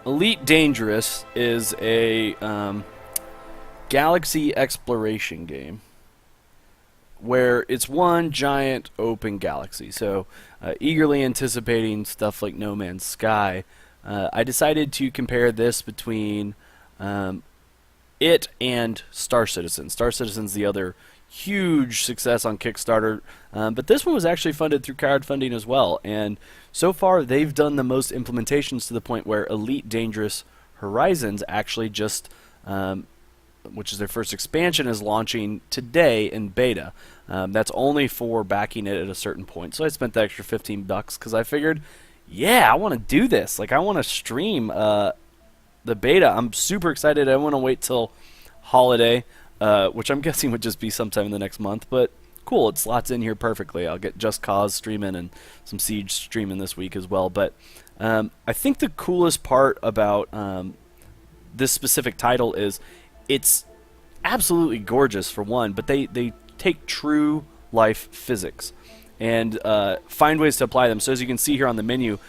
Elite Dangerous is a galaxy exploration game where it's one giant open galaxy. So, eagerly anticipating stuff like No Man's Sky, I decided to compare this between it and Star Citizen. Star Citizen's the other huge success on Kickstarter, but this one was actually funded through crowdfunding as well. And so far, they've done the most implementations to the point where Elite Dangerous Horizons actually just, which is their first expansion, is launching today in beta. That's only for backing it at a certain point. So I spent the extra $15 because I figured, yeah, I want to do this. Like, I want to stream the beta. I'm super excited. I want to wait till holiday, which I'm guessing would just be sometime in the next month. But cool, it slots in here perfectly. I'll get Just Cause streaming and some Siege streaming this week as well. But I think the coolest part about this specific title is it's absolutely gorgeous for one, but they take true life physics and find ways to apply them. So as you can see here on the menu,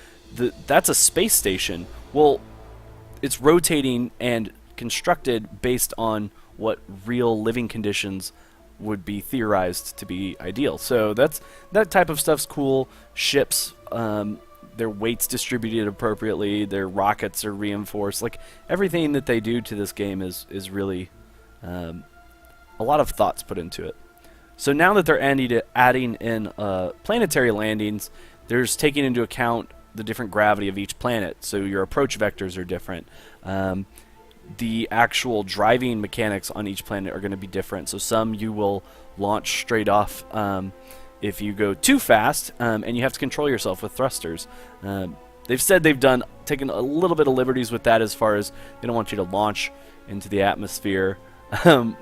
that's a space station. Well, it's rotating and constructed based on what real living conditions would be theorized to be ideal. So that type of stuff's cool. Ships, their weights distributed appropriately, their rockets are reinforced. Like, everything that they do to this game is really a lot of thoughts put into it. So now that they're adding in planetary landings, there's taking into account the different gravity of each planet, so your approach vectors are different. The actual driving mechanics on each planet are going to be different. So some you will launch straight off if you go too fast, and you have to control yourself with thrusters. They've said they've taken a little bit of liberties with that, as far as they don't want you to launch into the atmosphere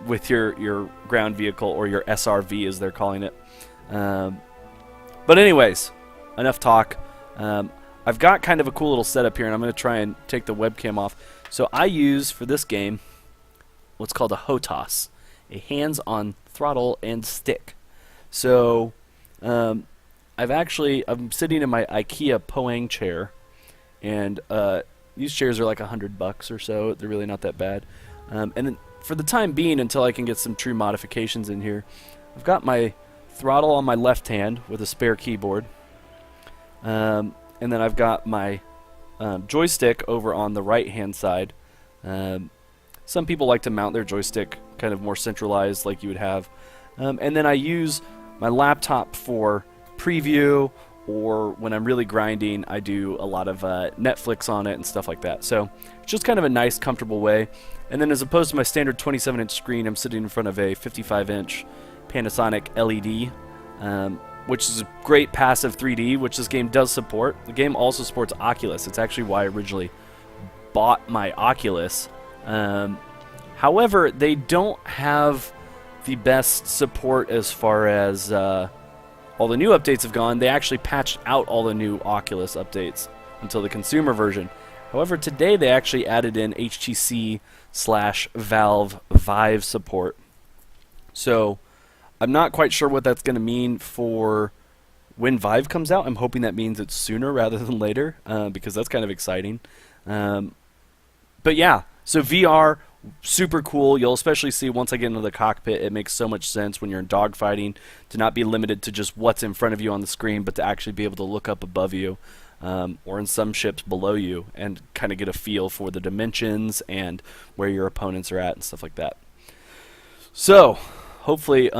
with your ground vehicle, or your SRV as they're calling it. But anyways, enough talk. I've got kind of a cool little setup here, and I'm going to try and take the webcam off. So I use, for this game, what's called a HOTAS, a hands-on throttle and stick. So I'm sitting in my IKEA Poang chair, and these chairs are like $100 or so. They're really not that bad. And then for the time being, until I can get some true modifications in here, I've got my throttle on my left hand with a spare keyboard. And then I've got my joystick over on the right-hand side. Some people like to mount their joystick kind of more centralized, like you would have. And then I use my laptop for preview, or when I'm really grinding, I do a lot of Netflix on it and stuff like that. So it's just kind of a nice, comfortable way. And then as opposed to my standard 27-inch screen, I'm sitting in front of a 55-inch Panasonic LED, which is a great passive 3D, which this game does support. The game also supports Oculus. It's actually why I originally bought my Oculus. However, they don't have the best support as far as all the new updates have gone. They actually patched out all the new Oculus updates until the consumer version. However, today they actually added in HTC/Valve Vive support. So I'm not quite sure what that's going to mean for when Vive comes out. I'm hoping that means it's sooner rather than later, because that's kind of exciting. But yeah, so VR, super cool. You'll especially see once I get into the cockpit, it makes so much sense when you're in dogfighting to not be limited to just what's in front of you on the screen, but to actually be able to look up above you, or in some ships below you, and kind of get a feel for the dimensions and where your opponents are at and stuff like that. So hopefully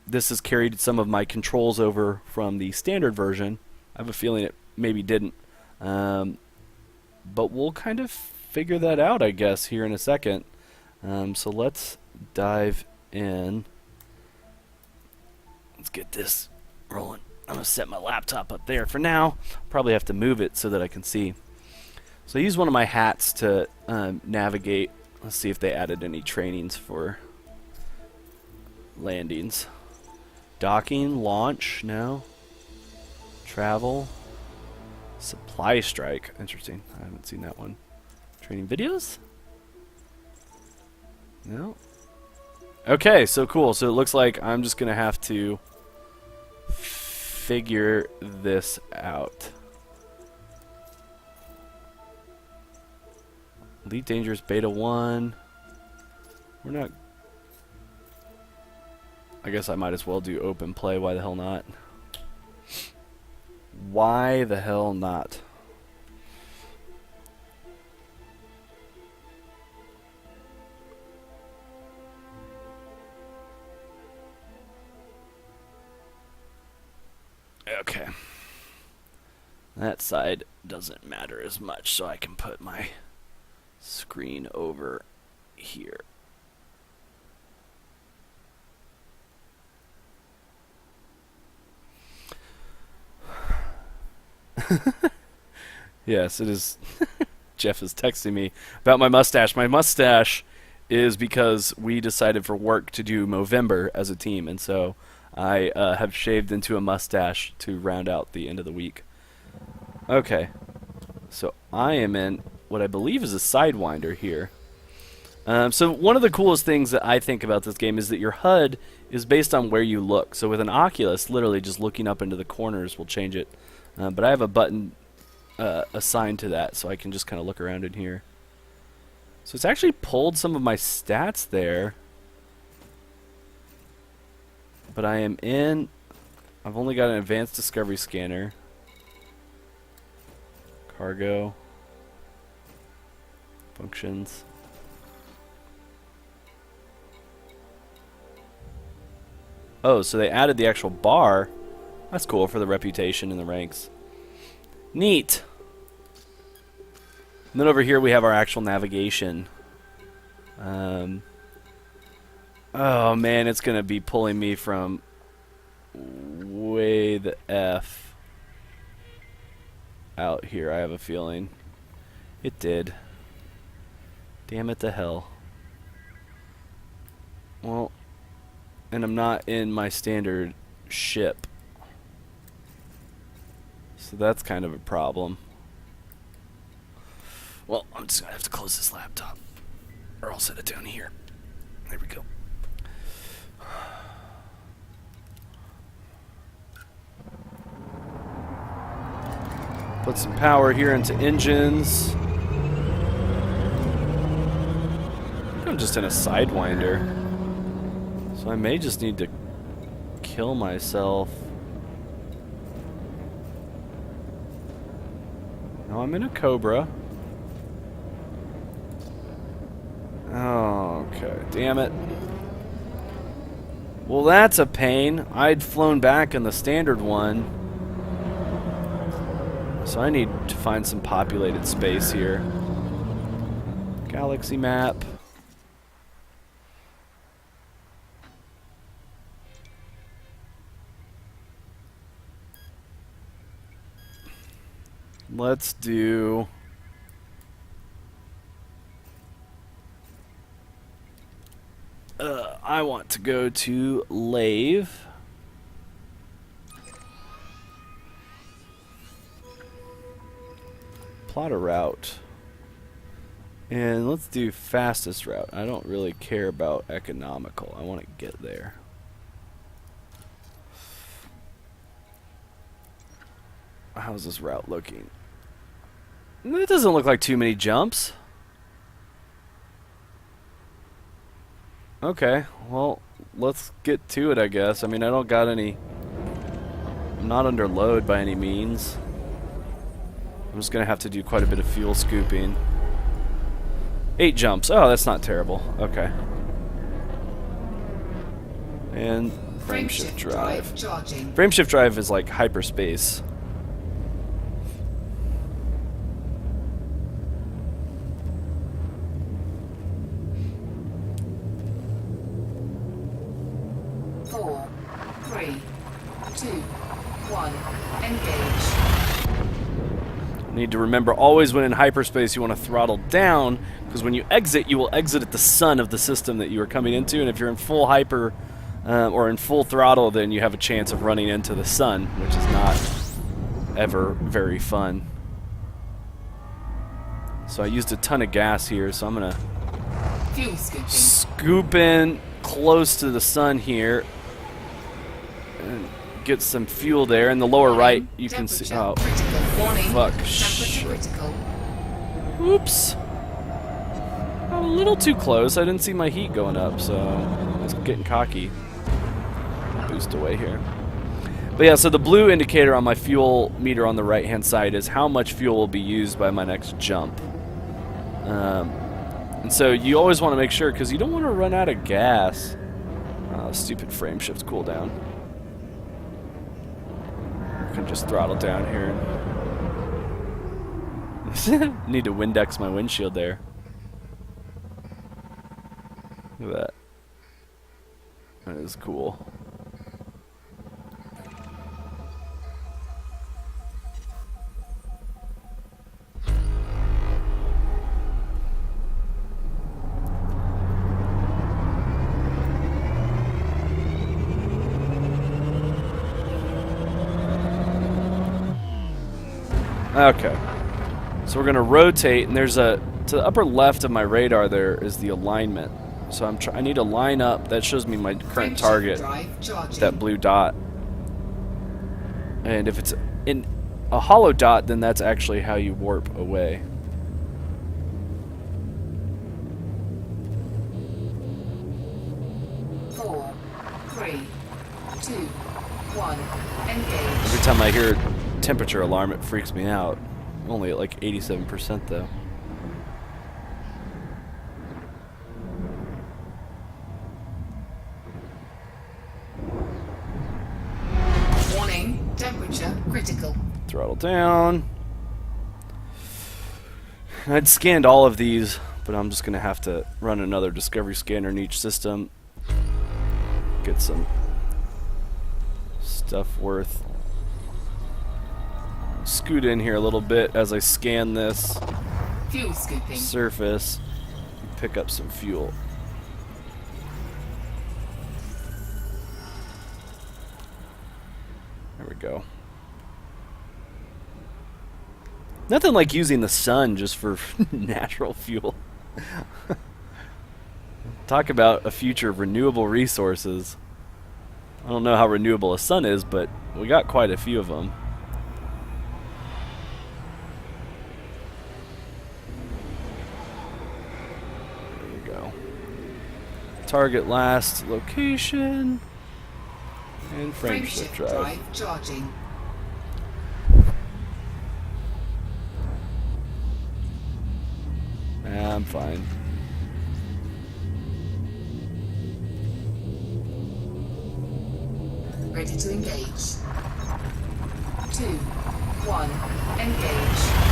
this has carried some of my controls over from the standard version. I have a feeling it maybe didn't. But we'll kind of figure that out, I guess, here in a second. So let's dive in. Let's get this rolling. I'm going to set my laptop up there for now. Probably have to move it so that I can see. So I use one of my hats to navigate. Let's see if they added any trainings for landings. Docking, launch, no. Travel. Supply strike. Interesting. I haven't seen that one. Training videos? No. Okay, so cool. So it looks like I'm just going to have to figure this out. Elite Dangerous Beta 1. We're not... I guess I might as well do open play. Why the hell not? Why the hell not? Okay. That side doesn't matter as much, so I can put my screen over here. Yes, it is. Jeff is texting me about my mustache. My mustache is because we decided for work to do Movember as a team, and so I have shaved into a mustache to round out the end of the week. Okay, so I am in what I believe is a Sidewinder here. So one of the coolest things that I think about this game is that your HUD is based on where you look. So with an Oculus, literally just looking up into the corners will change it. But I have a button assigned to that, so I can just kind of look around in here. So it's actually pulled some of my stats there. But I am in... I've only got an advanced discovery scanner. Cargo. Functions. Oh, so they added the actual bar. That's cool for the reputation and the ranks. Neat. And then over here we have our actual navigation. Oh man, it's going to be pulling me from way the F out here, I have a feeling. It did. Damn it to hell. Well, and I'm not in my standard ship. So that's kind of a problem. Well, I'm just going to have to close this laptop. Or I'll set it down here. There we go. Put some power here into engines. I'm just in a Sidewinder. So I may just need to kill myself. No, I'm in a Cobra. Oh, okay. Damn it. Well, that's a pain. I'd flown back in the standard one. So I need to find some populated space here. Galaxy map. Let's do... I want to go to Lave. Plot a route. And let's do fastest route. I don't really care about economical. I want to get there. How's this route looking? It doesn't look like too many jumps. Okay, well, let's get to it, I guess. I mean, I don't got any... I'm not under load by any means. I'm just going to have to do quite a bit of fuel scooping. 8 jumps. Oh, that's not terrible. Okay. And frameshift drive. Frameshift drive is like hyperspace. Need to remember always when in hyperspace you want to throttle down, because when you exit, you will exit at the sun of the system that you are coming into, and if you're in full hyper or in full throttle, then you have a chance of running into the sun, which is not ever very fun. So I used a ton of gas here, so I'm going to scoop in close to the sun here and get some fuel there. In the lower right, you can see... Oh, fuck. Oops. little too close. I didn't see my heat going up, so I was getting cocky. Boost away here. But yeah, so the blue indicator on my fuel meter on the right-hand side is how much fuel will be used by my next jump. And so you always want to make sure, because you don't want to run out of gas. Stupid frame shift cooldown. I can just throttle down here. Need to Windex my windshield there. Look at that. That is cool. Okay, so we're going to rotate, and there's to the upper left of my radar there is the alignment. So I need to line up. That shows me my current target, that blue dot. And if it's in a hollow dot, then that's actually how you warp away. Four, three, two, one, engage. Every time I hear temperature alarm, it freaks me out. Only at like 87% though. Warning, temperature critical. Throttle down. I'd scanned all of these, but I'm just gonna have to run another discovery scanner in each system. Get some stuff worth. Scoot in here a little bit as I scan this Fuel scooping. surface and pick up some fuel. There we go. Nothing like using the sun just for natural fuel. Talk about a future of renewable resources. I don't know how renewable a sun is, but we got quite a few of them. Target last location and frame shift drive charging. I'm fine. Ready to engage. 2, 1, engage.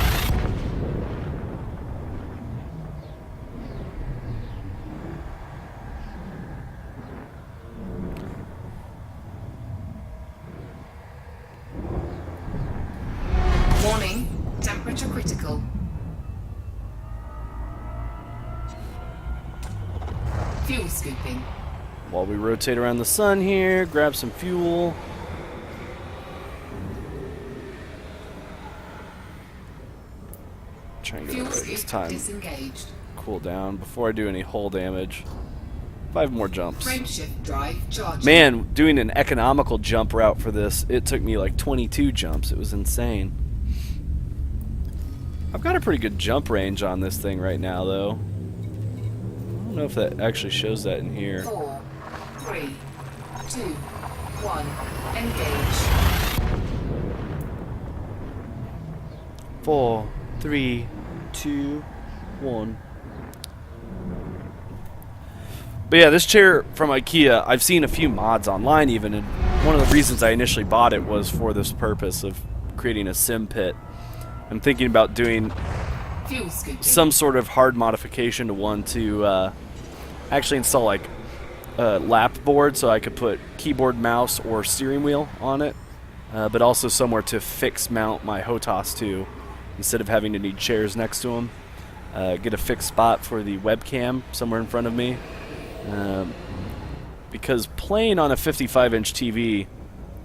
Warning, temperature critical. Fuel scooping. While we rotate around the sun here, grab some fuel. Try and get it Fuel right this scoop time. disengaged. Cool down before I do any hull damage. 5 more jumps. Frame shift drive charging. Man, doing an economical jump route for this, it took me like 22 jumps. It was insane. I've got a pretty good jump range on this thing right now, though. I don't know if that actually shows that in here. 4, 3, 2, 1, engage. 4, 3, 2, 1. But yeah, this chair from IKEA, I've seen a few mods online even, and one of the reasons I initially bought it was for this purpose of creating a sim pit. I'm thinking about doing Fuel scooping. some sort of hard modification to one to actually install like a lap board so I could put keyboard, mouse, or steering wheel on it, but also somewhere to fix mount my HOTAS to instead of having to need chairs next to them. Get a fixed spot for the webcam somewhere in front of me. Because playing on a 55-inch TV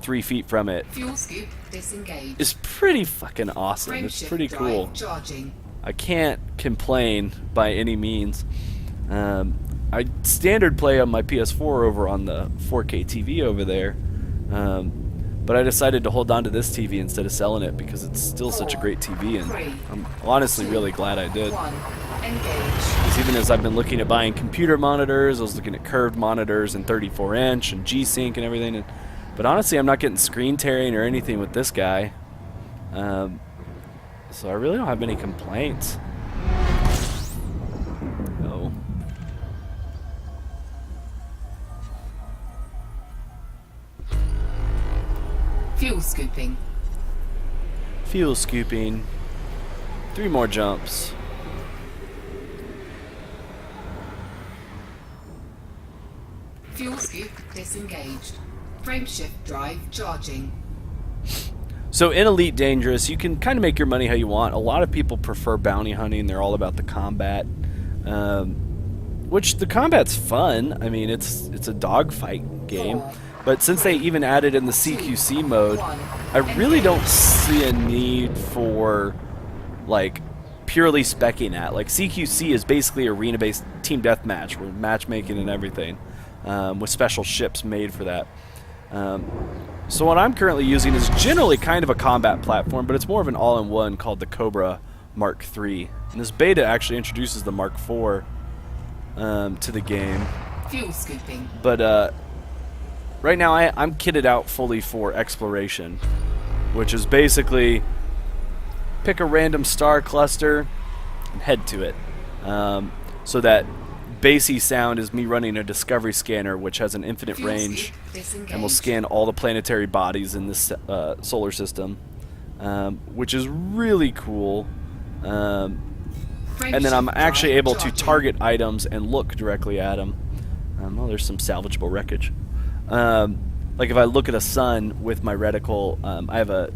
3 feet from it Fuel scoop disengaged. is pretty fucking awesome. Frame It's shift pretty drive cool. charging. I can't complain by any means. I standard play on my PS4 over on the 4K TV over there, but I decided to hold on to this TV instead of selling it because it's still such a great TV, and I'm honestly really glad I did. 1, Engage. Because even as I've been looking at buying computer monitors, I was looking at curved monitors and 34-inch and G-Sync and everything. But honestly, I'm not getting screen tearing or anything with this guy. So I really don't have many complaints. Oh. Fuel scooping. Fuel scooping. 3 more jumps. Fuel scoop disengaged. Frameshift drive charging. So in Elite Dangerous, you can kind of make your money how you want. A lot of people prefer bounty hunting. They're all about the combat, which the combat's fun. I mean, it's a dogfight game. But since they even added in the CQC mode, I really don't see a need for, like, purely speccing that. Like, CQC is basically arena-based team deathmatch with matchmaking and everything, with special ships made for that. So what I'm currently using is generally kind of a combat platform, but it's more of an all-in-one called the Cobra Mark III. And this beta actually introduces the Mark IV to the game. Fuel scooping. But right now I'm kitted out fully for exploration, which is basically pick a random star cluster and head to it. So that bassy sound is me running a discovery scanner, which has an infinite range and will scan all the planetary bodies in this solar system, which is really cool. And then I'm actually able to target items and look directly at them. Oh, there's some salvageable wreckage. Like if I look at a sun with my reticle, I have a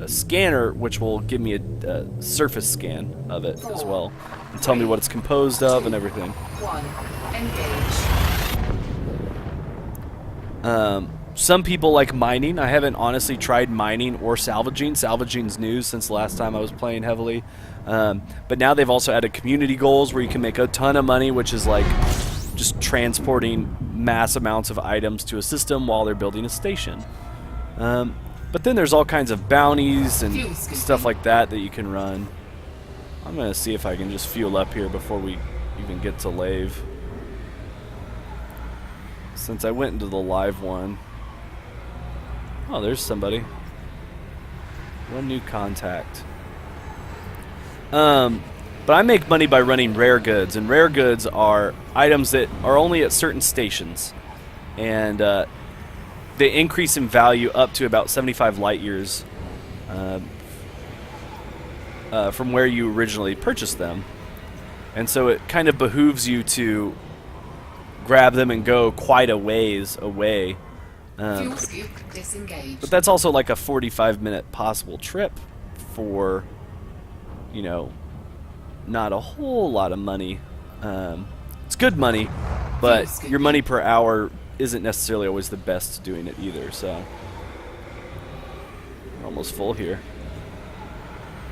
scanner which will give me a surface scan of it as well and tell me what it's composed of and everything. 1. Engage. Some people like mining. I haven't honestly tried mining or salvaging. Salvaging's news since the last time I was playing heavily. But now they've also added community goals where you can make a ton of money, which is like just transporting mass amounts of items to a system while they're building a station. But then there's all kinds of bounties and stuff like that that you can run. I'm going to see if I can just fuel up here before we even get to Lave. Since I went into the live one. Oh, there's somebody. One new contact. But I make money by running rare goods, and rare goods are items that are only at certain stations. And they increase in value up to about 75 light years from where you originally purchased them. And so it kind of behooves you to grab them and go quite a ways away. Fuel scoop disengaged. But that's also like a 45-minute possible trip for, you know, not a whole lot of money. It's good money, but your money per hour isn't necessarily always the best doing it either, so we're almost full here.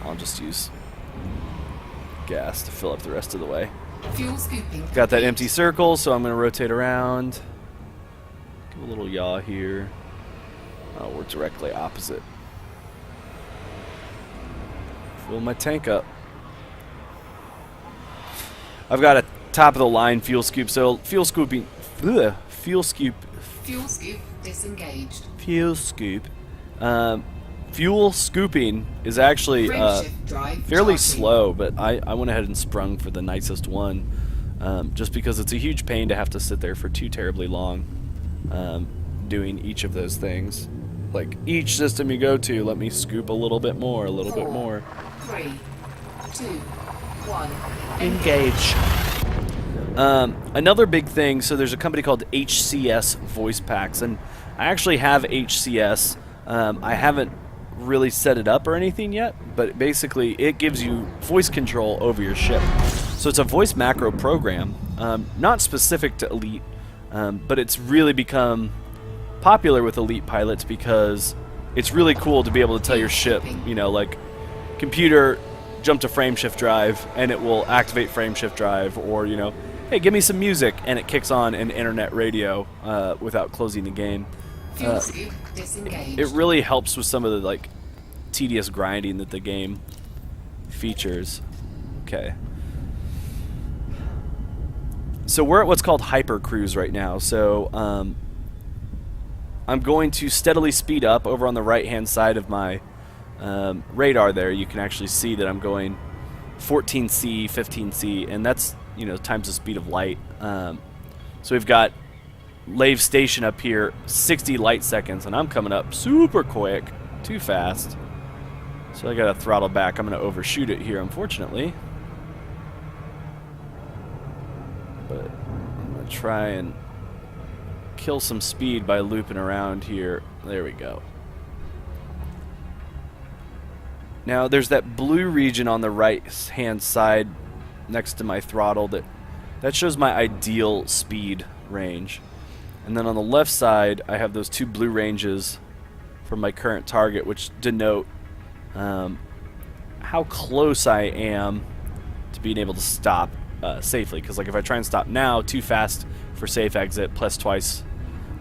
I'll just use gas to fill up the rest of the way. Fuel scooping. Got that empty circle, so I'm going to rotate around. Give a little yaw here. Oh, we're directly opposite. Fill my tank up. I've got a top-of-the-line fuel scoop, so fuel scooping... Ugh, fuel scoop... Fuel scoop disengaged. Fuel scoop. Fuel scooping is actually fairly slow, but I went ahead and sprung for the nicest one, just because it's a huge pain to have to sit there for too terribly long doing each of those things. Like, each system you go to, let me scoop a little bit more, a little bit more. 3, 2, 1. Engage. Another big thing, so there's a company called HCS Voice Packs, and I actually have HCS. I haven't really set it up or anything yet, but basically it gives you voice control over your ship. So it's a voice macro program, not specific to Elite, but it's really become popular with Elite pilots because it's really cool to be able to tell your ship, you know, like, computer, jump to frameshift drive, and it will activate frameshift drive, or, you know, hey, give me some music, and it kicks on an internet radio without closing the game. It really helps with some of the, like, tedious grinding that the game features. Okay. So we're at what's called hyper cruise right now. So I'm going to steadily speed up. Over on the right hand side of my radar there, you can actually see that I'm going 14C, 15C, and that's, you know, times the speed of light. So we've got Lave Station up here, 60 light seconds, and I'm coming up super quick, too fast. So I gotta throttle back. I'm gonna overshoot it here, unfortunately. But I'm gonna try and kill some speed by looping around here. There we go. Now there's that blue region on the right hand side next to my throttle that shows my ideal speed range. And then on the left side I have those two blue ranges from my current target, which denote how close I am to being able to stop safely. Because like if I try and stop now, too fast for safe exit, plus twice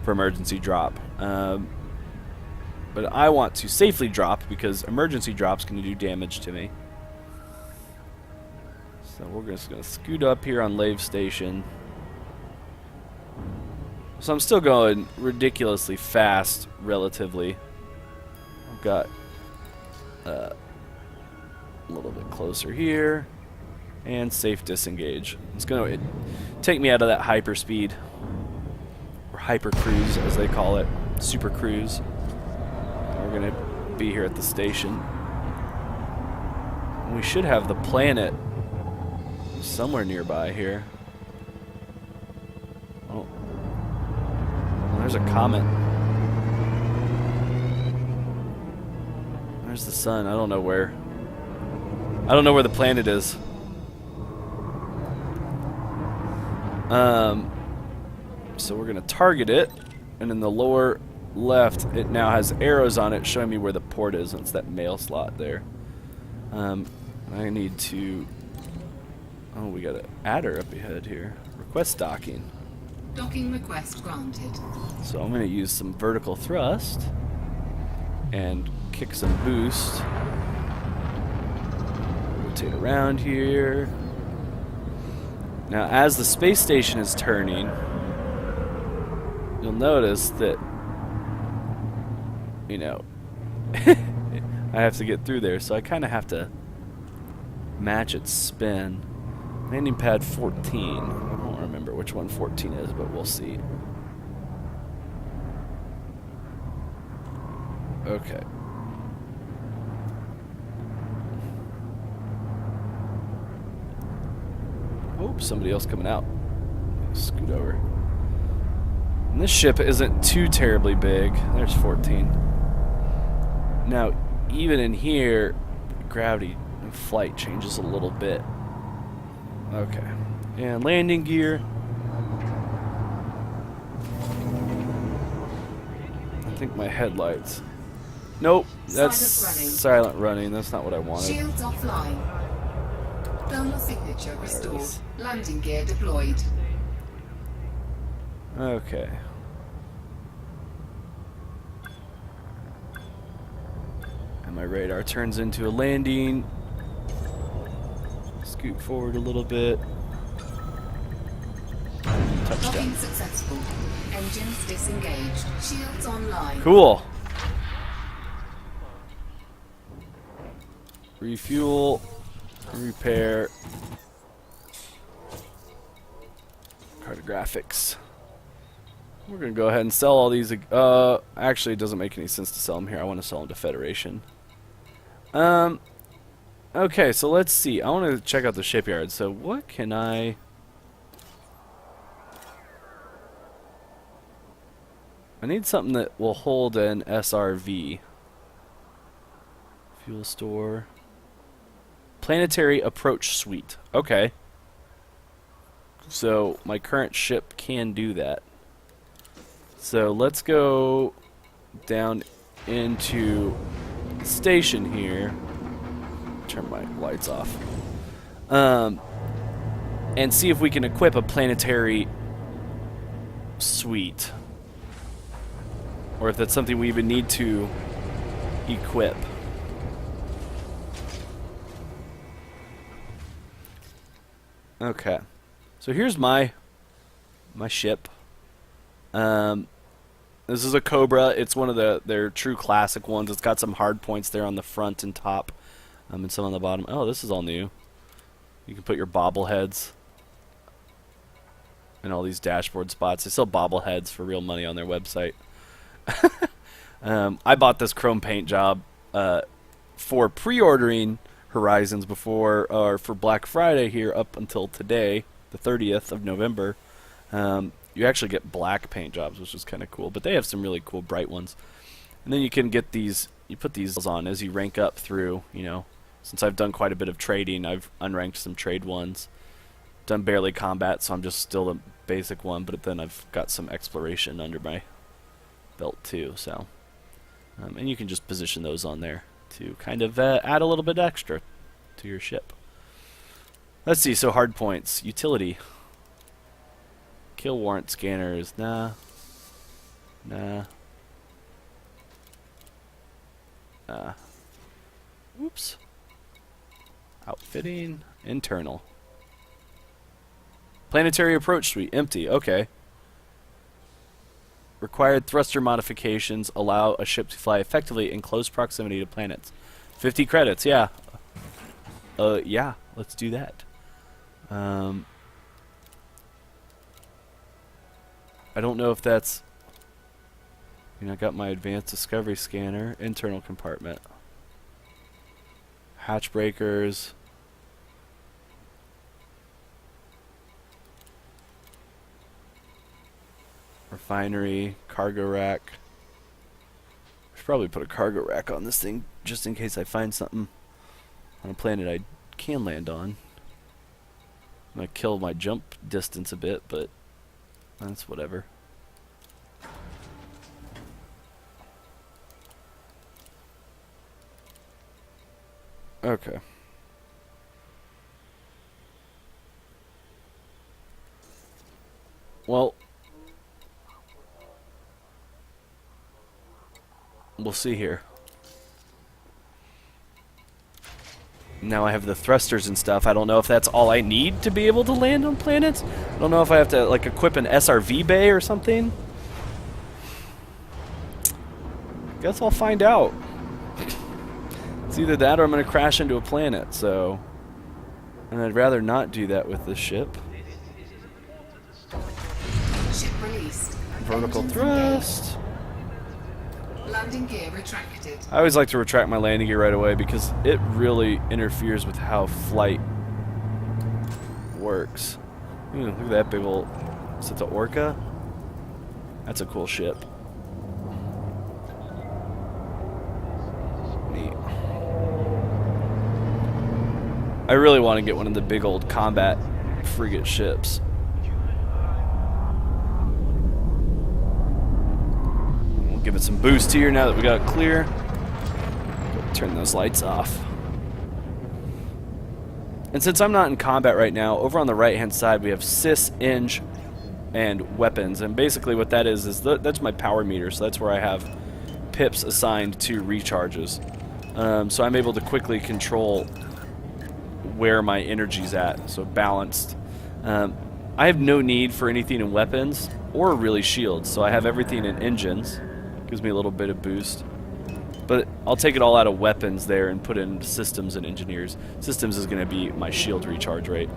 for emergency drop. But I want to safely drop because emergency drops can do damage to me. So we're just going to scoot up here on Lave Station. So I'm still going ridiculously fast, relatively. I've got a little bit closer here. And safe disengage. It's going to take me out of that hyperspeed. Or hyper cruise, as they call it. Super cruise. We're going to be here at the station. We should have the planet somewhere nearby here. Oh. Well, there's a comet. There's the sun. I don't know where. I don't know where the planet is. So we're going to target it. And in the lower left, it now has arrows on it showing me where the port is, and it's that mail slot there. I need to... Oh, we got an adder up ahead here. Request docking. Docking request granted. So I'm going to use some vertical thrust and kick some boost. Rotate around here. Now, as the space station is turning, you'll notice that, you know, I have to get through there, so I kind of have to match its spin. Landing pad 14. I don't remember which one 14 is, but we'll see. Okay. Oh, somebody else coming out. Scoot over. And this ship isn't too terribly big. There's 14. Now, even in here, gravity and flight changes a little bit. Okay. And landing gear. I think my headlights. Nope, that's silent running. That's not what I wanted. Shields offline. Thermal signature restored. Landing gear deployed. Okay. And my radar turns into a landing. Scoot forward a little bit. Touchdown. Docking successful. Engines disengaged. Shields online. Cool. Refuel. Repair. Cartographics. We're going to go ahead and sell all these. Actually, it doesn't make any sense to sell them here. I want to sell them to Federation. Okay, so let's see. I want to check out the shipyard. So what can I... I need something that will hold an SRV. Fuel store. Planetary approach suite. Okay. So my current ship can do that. So let's go down into the station here. Turn my lights off. And see if we can equip a planetary suite. Or if that's something we even need to equip. Okay. So here's my my ship. This is a Cobra. It's one of their true classic ones. It's got some hard points there on the front and top, and some on the bottom. Oh, this is all new. You can put your bobbleheads in all these dashboard spots. They sell bobbleheads for real money on their website. I bought this chrome paint job for pre-ordering Horizons before, or for Black Friday here up until today, the 30th of November. You actually get black paint jobs, which is kind of cool, but they have some really cool bright ones. And then you can get these, you put these on as you rank up through, you know, since I've done quite a bit of trading, I've unranked some trade ones. Done barely combat, so I'm just still a basic one, but then I've got some exploration under my belt too, so. And you can just position those on there to kind of add a little bit extra to your ship. Let's see, so hard points. Utility. Kill warrant scanners. Nah. Nah. Oops. Outfitting. Internal. Planetary approach suite. Empty. Okay. Required thruster modifications allow a ship to fly effectively in close proximity to planets. 50 credits, yeah. Yeah, let's do that. I don't know if that's... You know, I got my advanced discovery scanner, internal compartment. Hatch breakers. Refinery, cargo rack. I should probably put a cargo rack on this thing just in case I find something on a planet I can land on. I'm gonna kill my jump distance a bit, but that's whatever. Okay. Well, we'll see here. Now I have the thrusters and stuff. I don't know if that's all I need to be able to land on planets. I don't know if I have to like equip an SRV bay or something. Guess I'll find out. It's either that or I'm going to crash into a planet, so... And I'd rather not do that with this ship. Ship released. Vertical Engines thrust. engaged. Landing gear retracted. I always like to retract my landing gear right away because it really interferes with how flight works. Ooh, look at that big old... Is it the Orca? That's a cool ship. Neat. I really want to get one of the big old combat frigate ships. We'll give it some boost here now that we got it clear. Turn those lights off. And since I'm not in combat right now, over on the right hand side we have sys, eng, and weapons. And basically what that is that's my power meter, so that's where I have pips assigned to recharges. So I'm able to quickly control where my energy's at, so balanced. I have no need for anything in weapons or really shields, so I have everything in engines. Gives me a little bit of boost. But I'll take it all out of weapons there and put in systems and engineers. Systems is going to be my shield recharge rate.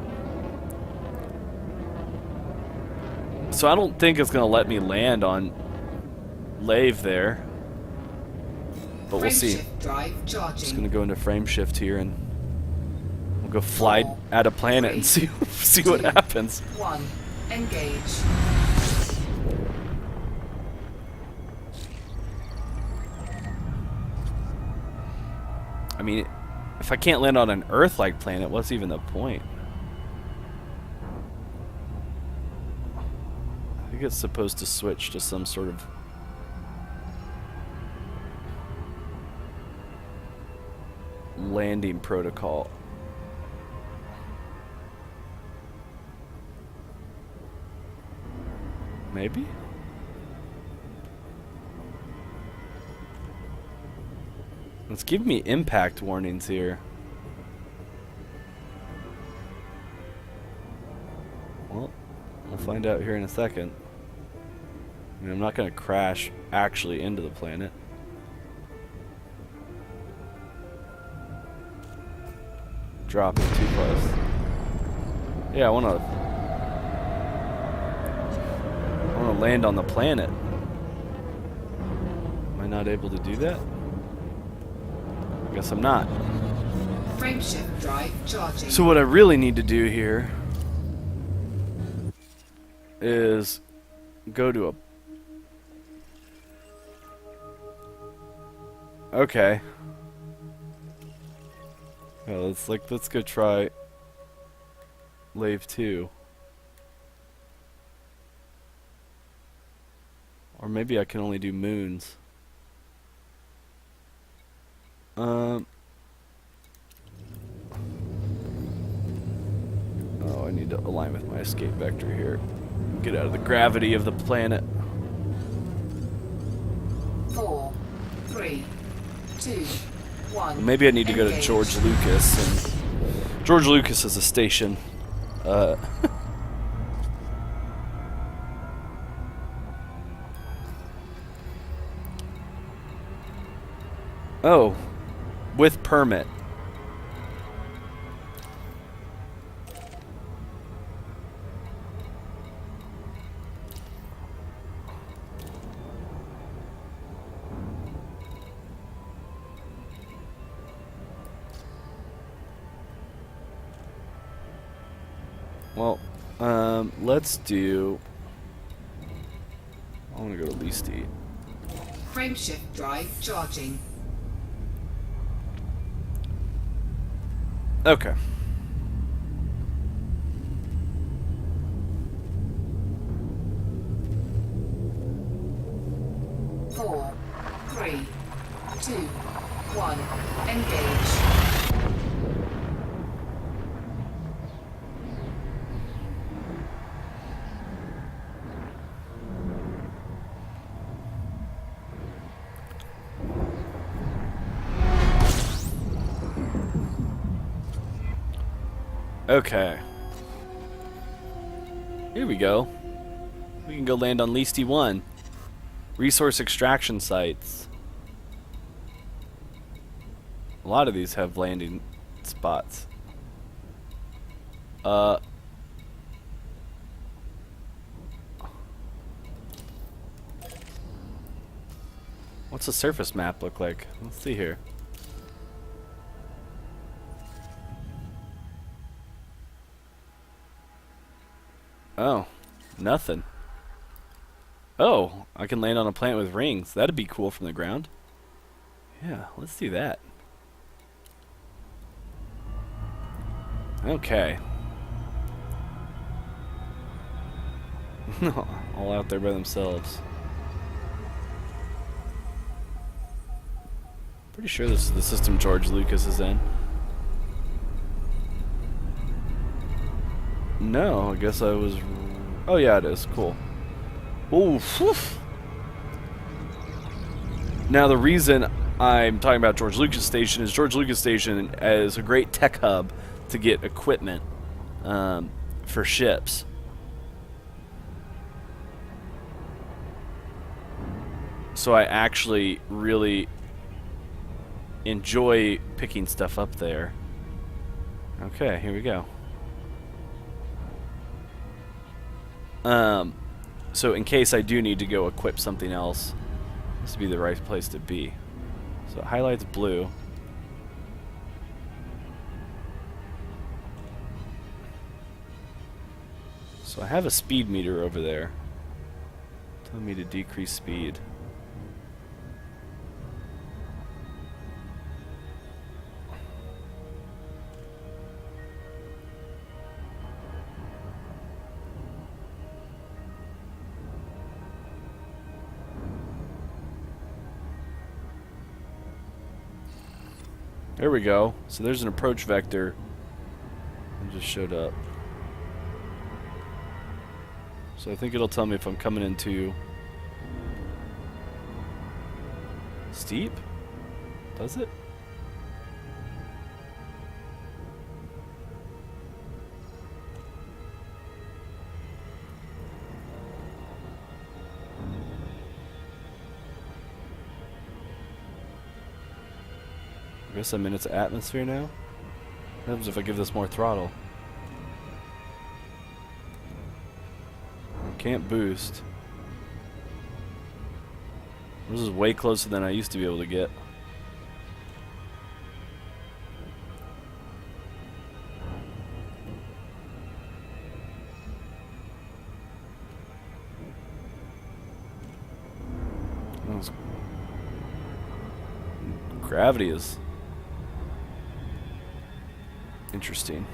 So I don't think it's going to let me land on Lave there. But we'll see. Drive Just charging. going to go into frame shift here and we'll go fly at a planet and see what happens. 1. Engage. I mean, if I can't land on an Earth-like planet, what's even the point? I think it's supposed to switch to some sort of landing protocol. Maybe? It's giving me impact warnings here. Well, we'll find out here in a second. I mean, I'm not going to crash actually into the planet. Drop it too close. Yeah, I want to land on the planet. Am I not able to do that? I guess I'm not. Frameshift drive charging. So what I really need to do here is go to a... Okay. Yeah, let's go try Lave 2. Or maybe I can only do moons. Oh, I need to align with my escape vector here. Get out of the gravity of the planet. 4, 3, 2, 1. Maybe I need to go to Engage. George Lucas. And George Lucas is a station. Oh, with permit. Well, let's do... I want to go to Leasty. Frameshift drive charging. Okay. Four, 3, 2, 1. Engage. Okay. Here we go. We can go land on Leasty 1. Resource extraction sites. A lot of these have landing spots. What's the surface map look like? Let's see here. Oh, nothing. Oh, I can land on a planet with rings. That'd be cool from the ground. Yeah, let's do that. Okay. All out there by themselves. Pretty sure this is the system George Lucas is in. No, I guess I was... Oh yeah, it is. Cool. Ooh, whew. Now the reason I'm talking about George Lucas Station is George Lucas Station is a great tech hub to get equipment for ships. So I actually really enjoy picking stuff up there. Okay, here we go. So in case I do need to go equip something else, this would be the right place to be. So it highlights blue. So I have a speed meter over there, telling me to decrease speed. There we go. So there's an approach vector. It just showed up. So I think it'll tell me if I'm coming into steep. Does it? I guess I'm in its atmosphere now. What happens if I give this more throttle? Can't boost. This is way closer than I used to be able to get. Gravity is interesting.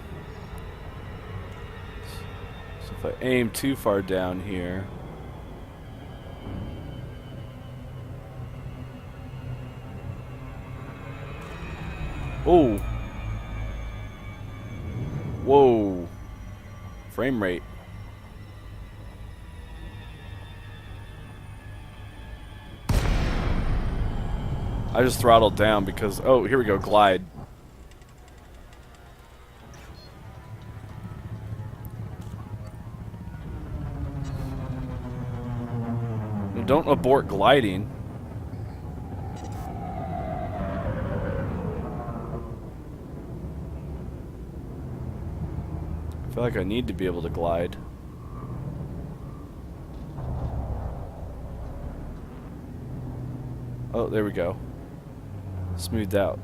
So if I aim too far down here, oh, whoa, frame rate. I just throttled down because, oh, here we go, glide. Now don't abort gliding. I feel like I need to be able to glide. Oh, there we go. Smoothed out.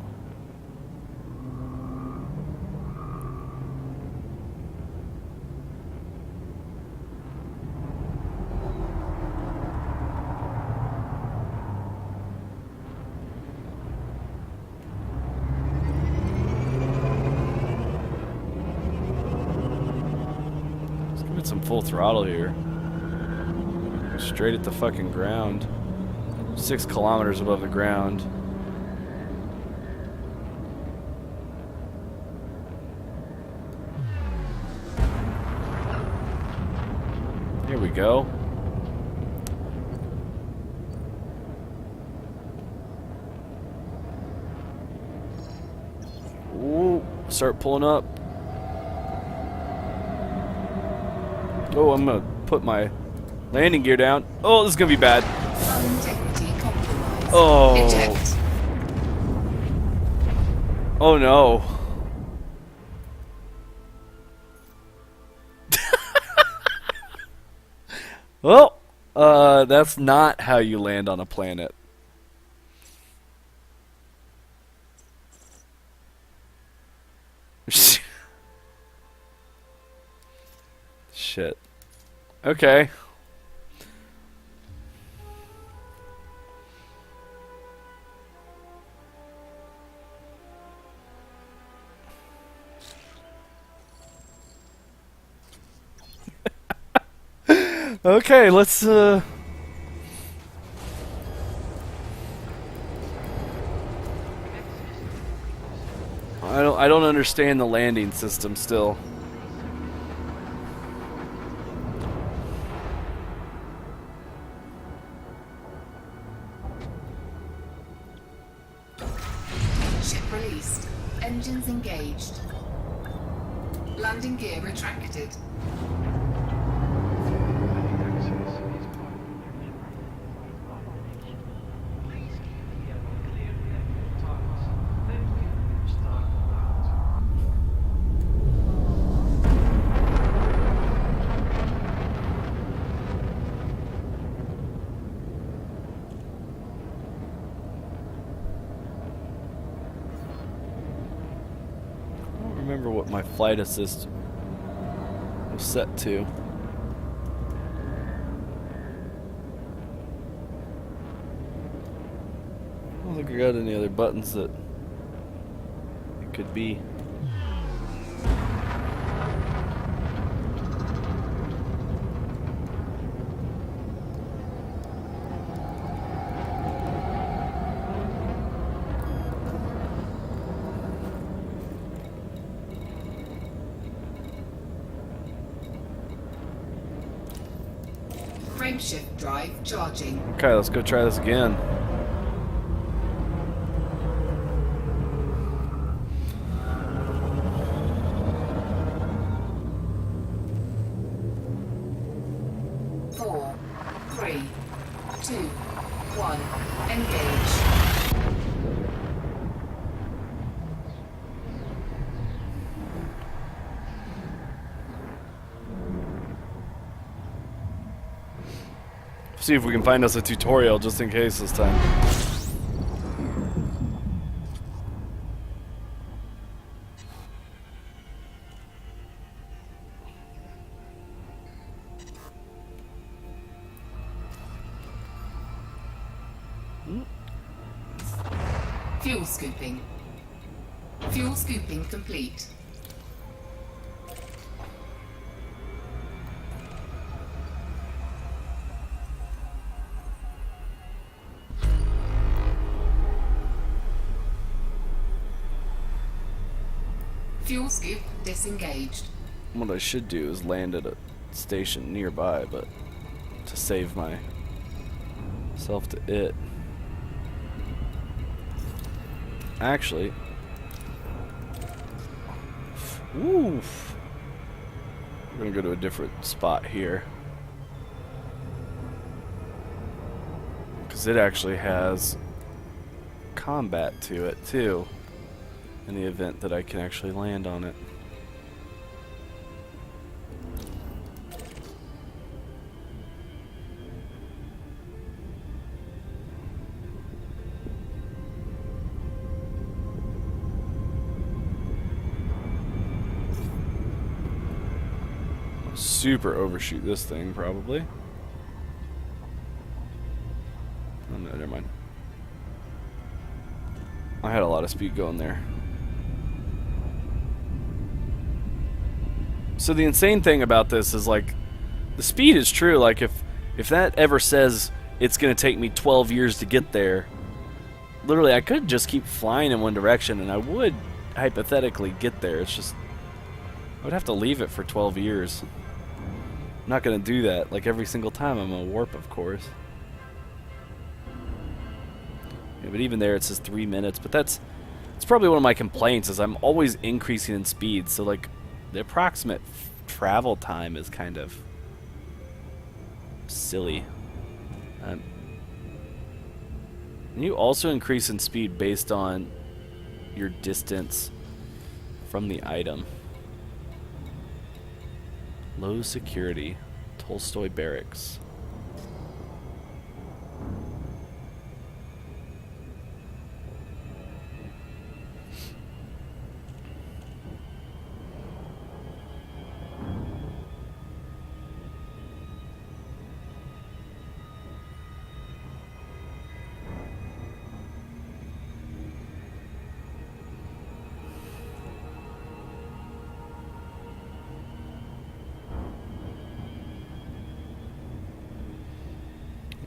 Let's give it some full throttle here. Straight at the fucking ground. 6 kilometers above the ground. Here we go. Ooh, start pulling up. Oh, I'm gonna put my landing gear down. Oh, this is gonna be bad. Integrity compromised. Oh. Eject. Oh no. Well, that's not how you land on a planet. Shit. Okay. Okay, let's I don't understand the landing system still. Ship released. Engines engaged. Landing gear retracted. I don't remember what my flight assist was set to. I don't think I got any other buttons that it could be. Frameshift drive charging. Okay, let's go try this again. Four, three, two, one. Engage. See if we can find us a tutorial just in case this time. Fuel scooping. Fuel scooping complete. Fuel scoop disengaged. What I should do is land at a station nearby, but to save myself to it. Actually, oof. We're gonna go to a different spot here. Because it actually has combat to it, too. In the event that I can actually land on it. Super overshoot this thing, probably. Oh no, never mind. I had a lot of speed going there. So the insane thing about this is, like, the speed is true. Like, if that ever says it's going to take me 12 years to get there, literally I could just keep flying in one direction and I would hypothetically get there. It's just, I would have to leave it for 12 years. I'm not going to do that. Like, every single time I'm going to warp, of course. Yeah, but even there it says 3 minutes. But that's probably one of my complaints is I'm always increasing in speed. So, like, the approximate travel time is kind of silly. And you also increase in speed based on your distance from the item. Low security, Tolstoy Barracks.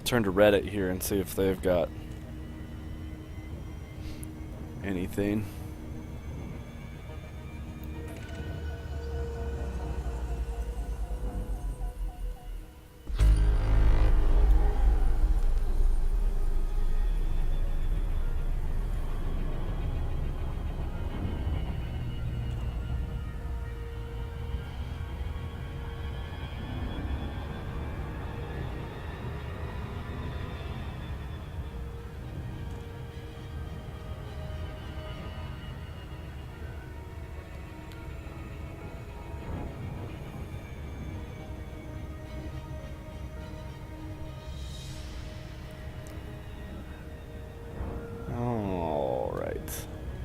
Turn to Reddit here and see if they've got anything.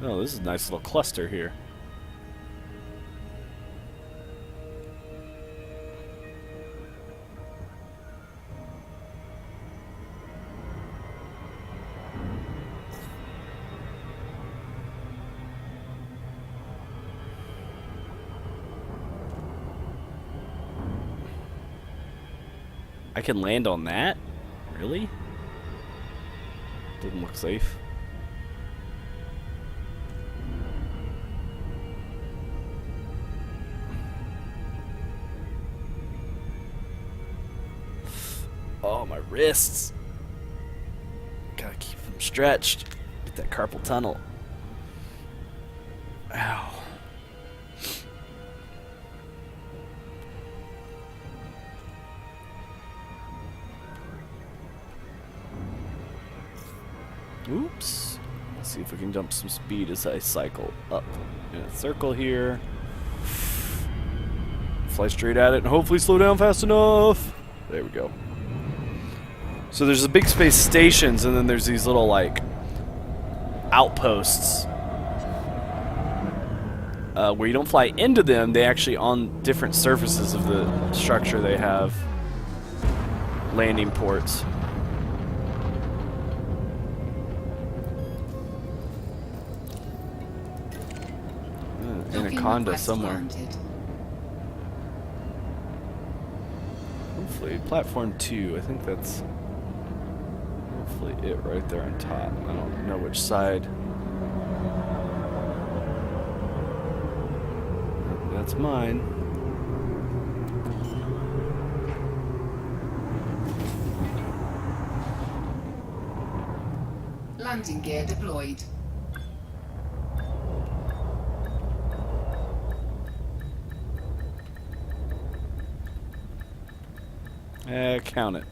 Oh, this is a nice little cluster here. I can land on that? Really? Didn't look safe. Oh, my wrists. Gotta keep them stretched. Get that carpal tunnel. Ow. Oops. Let's see if we can jump some speed as I cycle up in a circle here. Fly straight at it and hopefully slow down fast enough. There we go. So there's the big space stations, and then there's these little, like, outposts. Where you don't fly into them, they actually, on different surfaces of the structure, they have landing ports. Anaconda somewhere. Hopefully, platform 2. I think that's hopefully it right there on top. I don't know which side. That's mine. Landing gear deployed. Count it.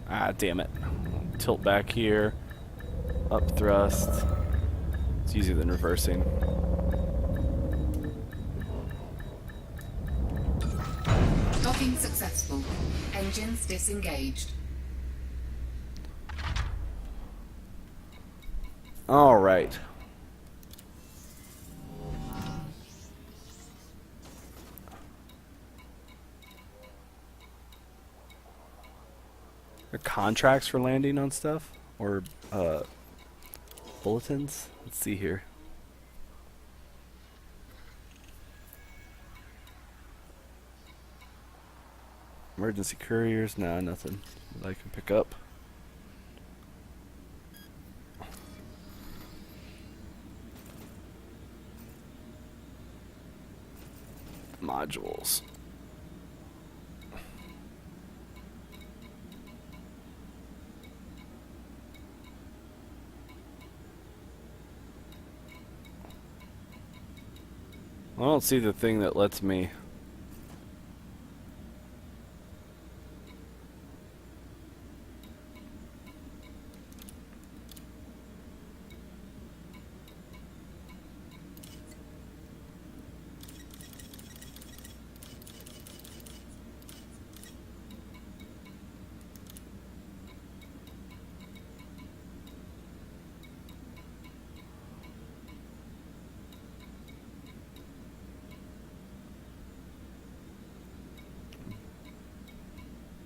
Ah, damn it. Tilt back here. Up thrust. It's easier than reversing. Docking successful. Engines disengaged. All right. Are contracts for landing on stuff? Or bulletins? Let's see here. Emergency couriers? Nah, nothing that I can pick up. Modules. I don't see the thing that lets me.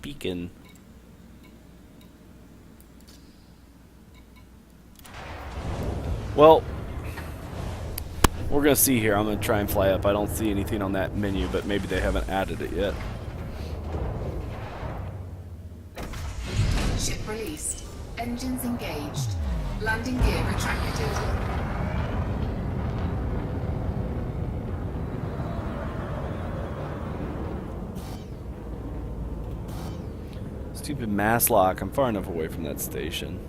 Beacon. Well, we're gonna see here. I'm gonna try and fly up. I don't see anything on that menu, but maybe they haven't added it yet. Ship released. Engines engaged. Landing gear retracted. Stupid mass lock. I'm far enough away from that station.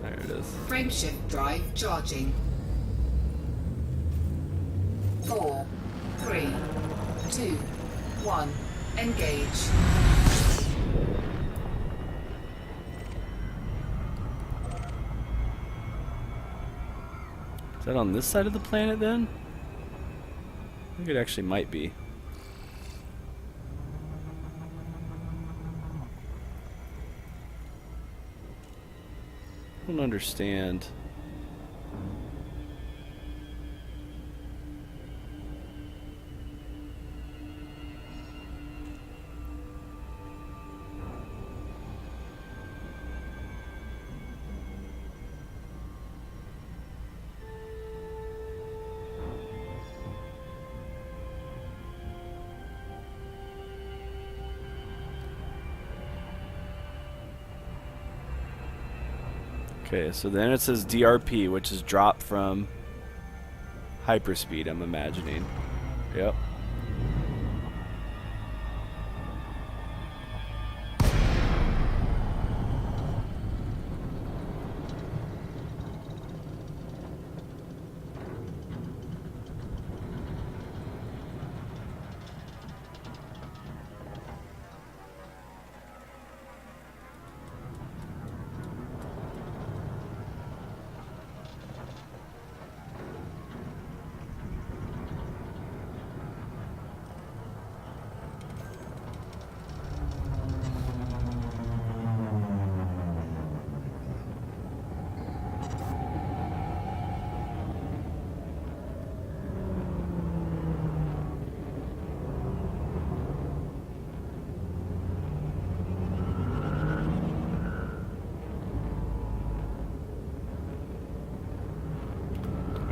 There it is. Frameshift drive charging. 4, 3, 2, 1. Engage. Is that on this side of the planet then? I think it actually might be. I don't understand. Okay, so then it says DRP, which is drop from hyperspeed, I'm imagining. Yep.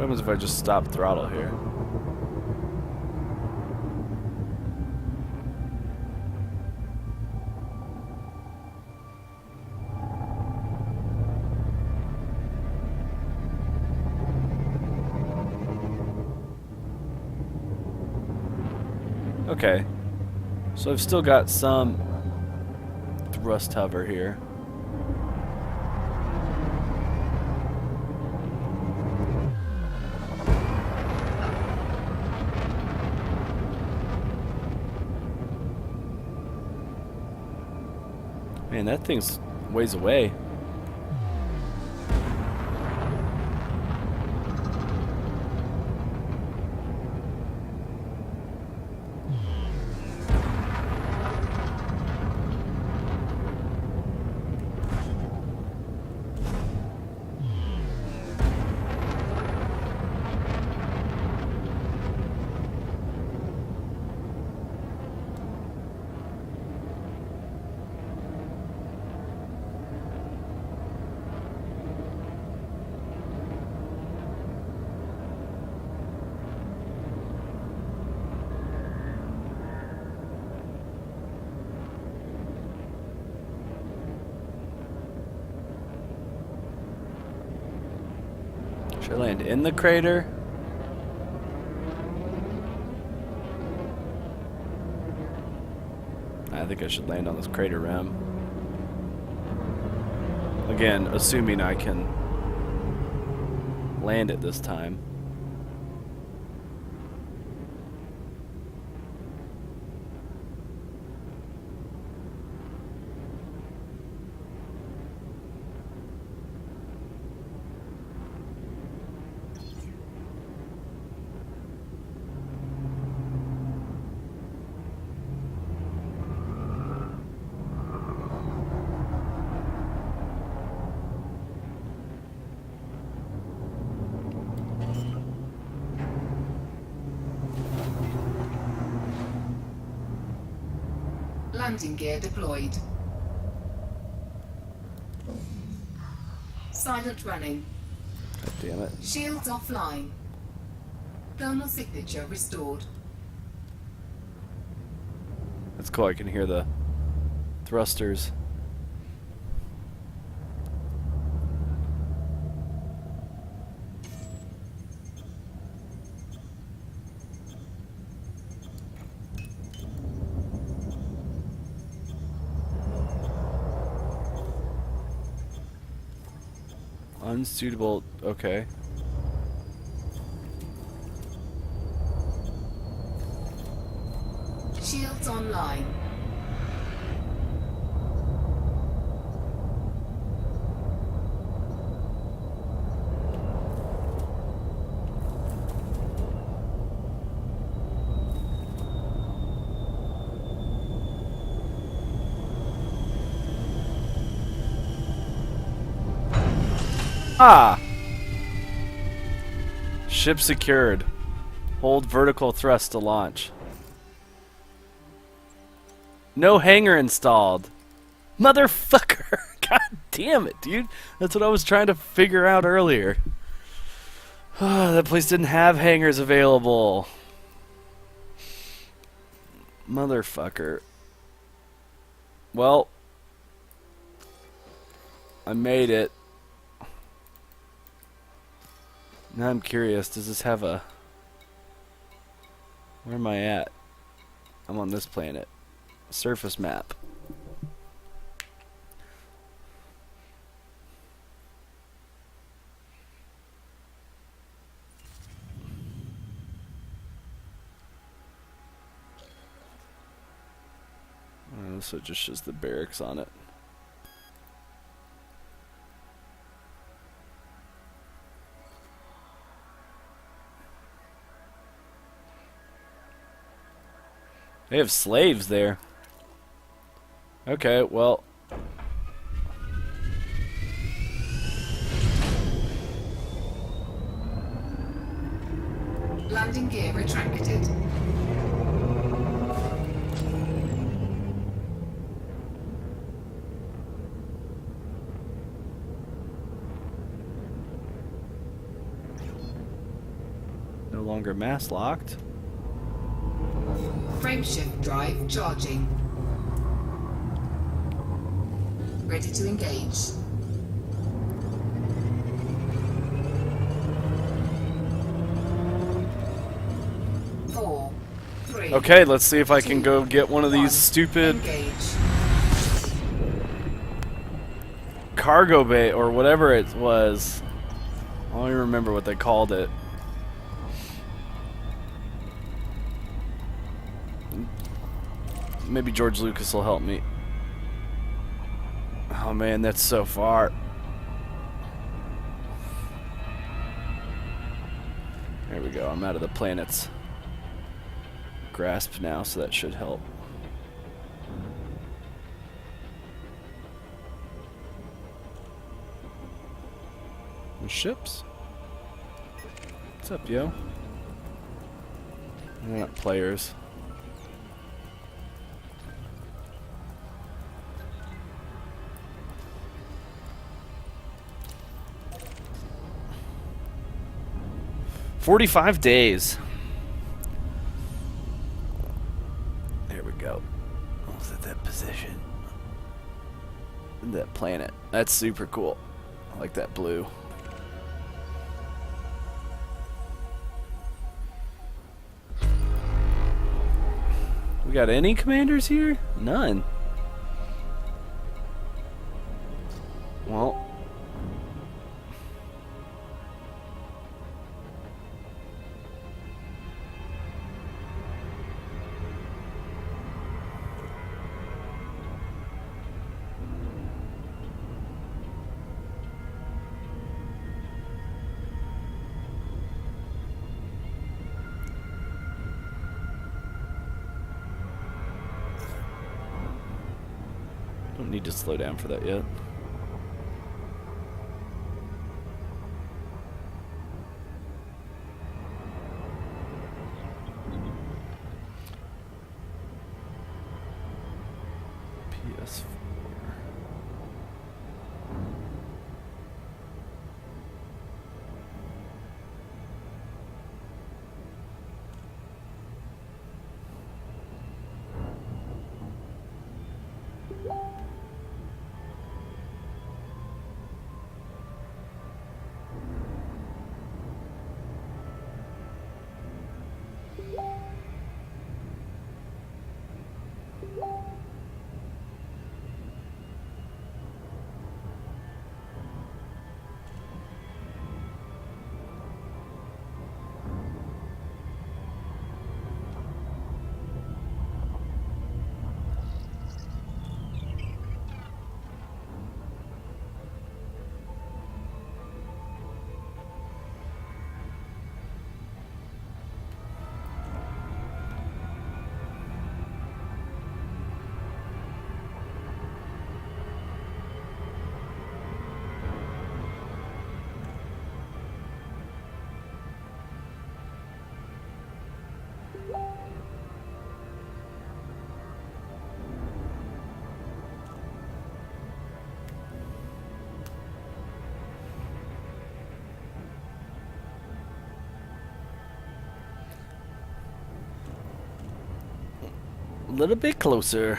happens if I just stop throttle here? Okay. So I've still got some thrust hover here. Man, that thing's ways away. Should I land in the crater? I think I should land on this crater rim. Again, assuming I can land it this time. Landing gear deployed. Silent running. God damn it. Shields offline. Thermal signature restored. That's cool, I can hear the thrusters. Unsuitable, okay. Shields online. Ah! Ship secured. Hold vertical thrust to launch. No hangar installed. Motherfucker! God damn it, dude. That's what I was trying to figure out earlier. That place didn't have hangars available. Motherfucker. Well, I made it. Now I'm curious, does this have a... Where am I at? I'm on this planet. Surface map. So it just shows the barracks on it. They have slaves there. Okay, well. Landing gear retracted. longer mass locked. Frameshift drive charging. Ready to engage. Four, three. Okay, let's see if I can Two, go get one of these one. stupid Engage. cargo bay or whatever it was. I don't even remember what they called it. Maybe George Lucas will help me. Oh man, that's so far. There we go. I'm out of the planet's grasp now, so that should help. The ships? What's up, yo? They're not players. "45 days. There we go. I was at that position. That planet. That's super cool. I like that blue. We got any commanders here? None. Well. Don't need to slow down for that yet. PS4. A little bit closer.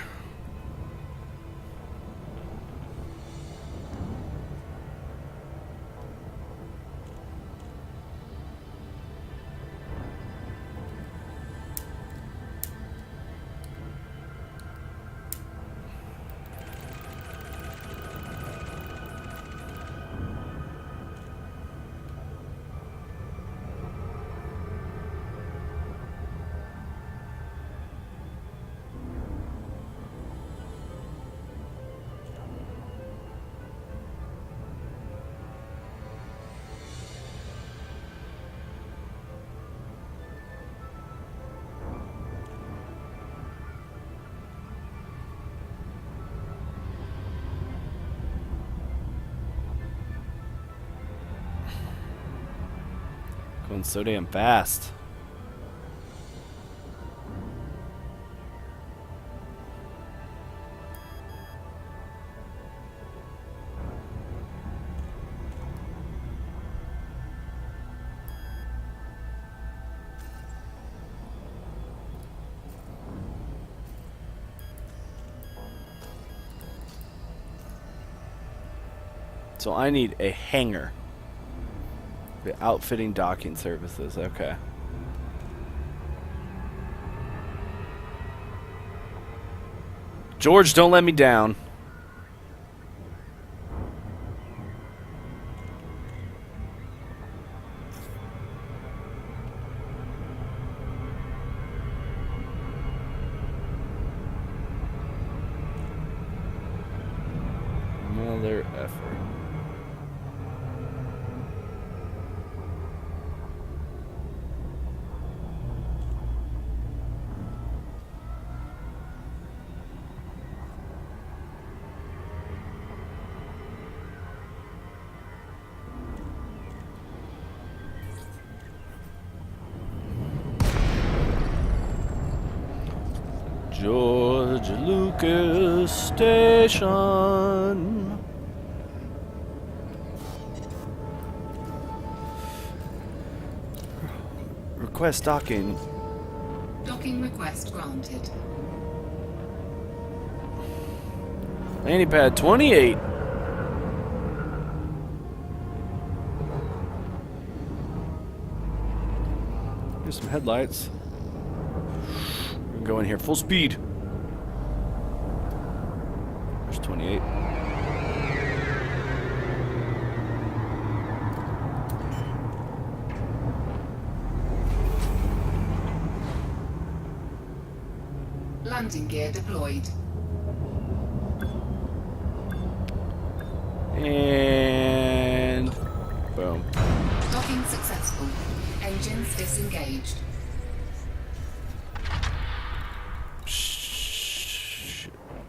Going so damn fast. So I need a hangar. The outfitting docking services. Okay. George, don't let me down. Mother effer. George Lucas Station. Request docking. Docking request granted. Landing pad 28. Here's some headlights. We can go in here full speed. There's 28. Landing gear deployed. And boom. Docking successful. Engines disengaged.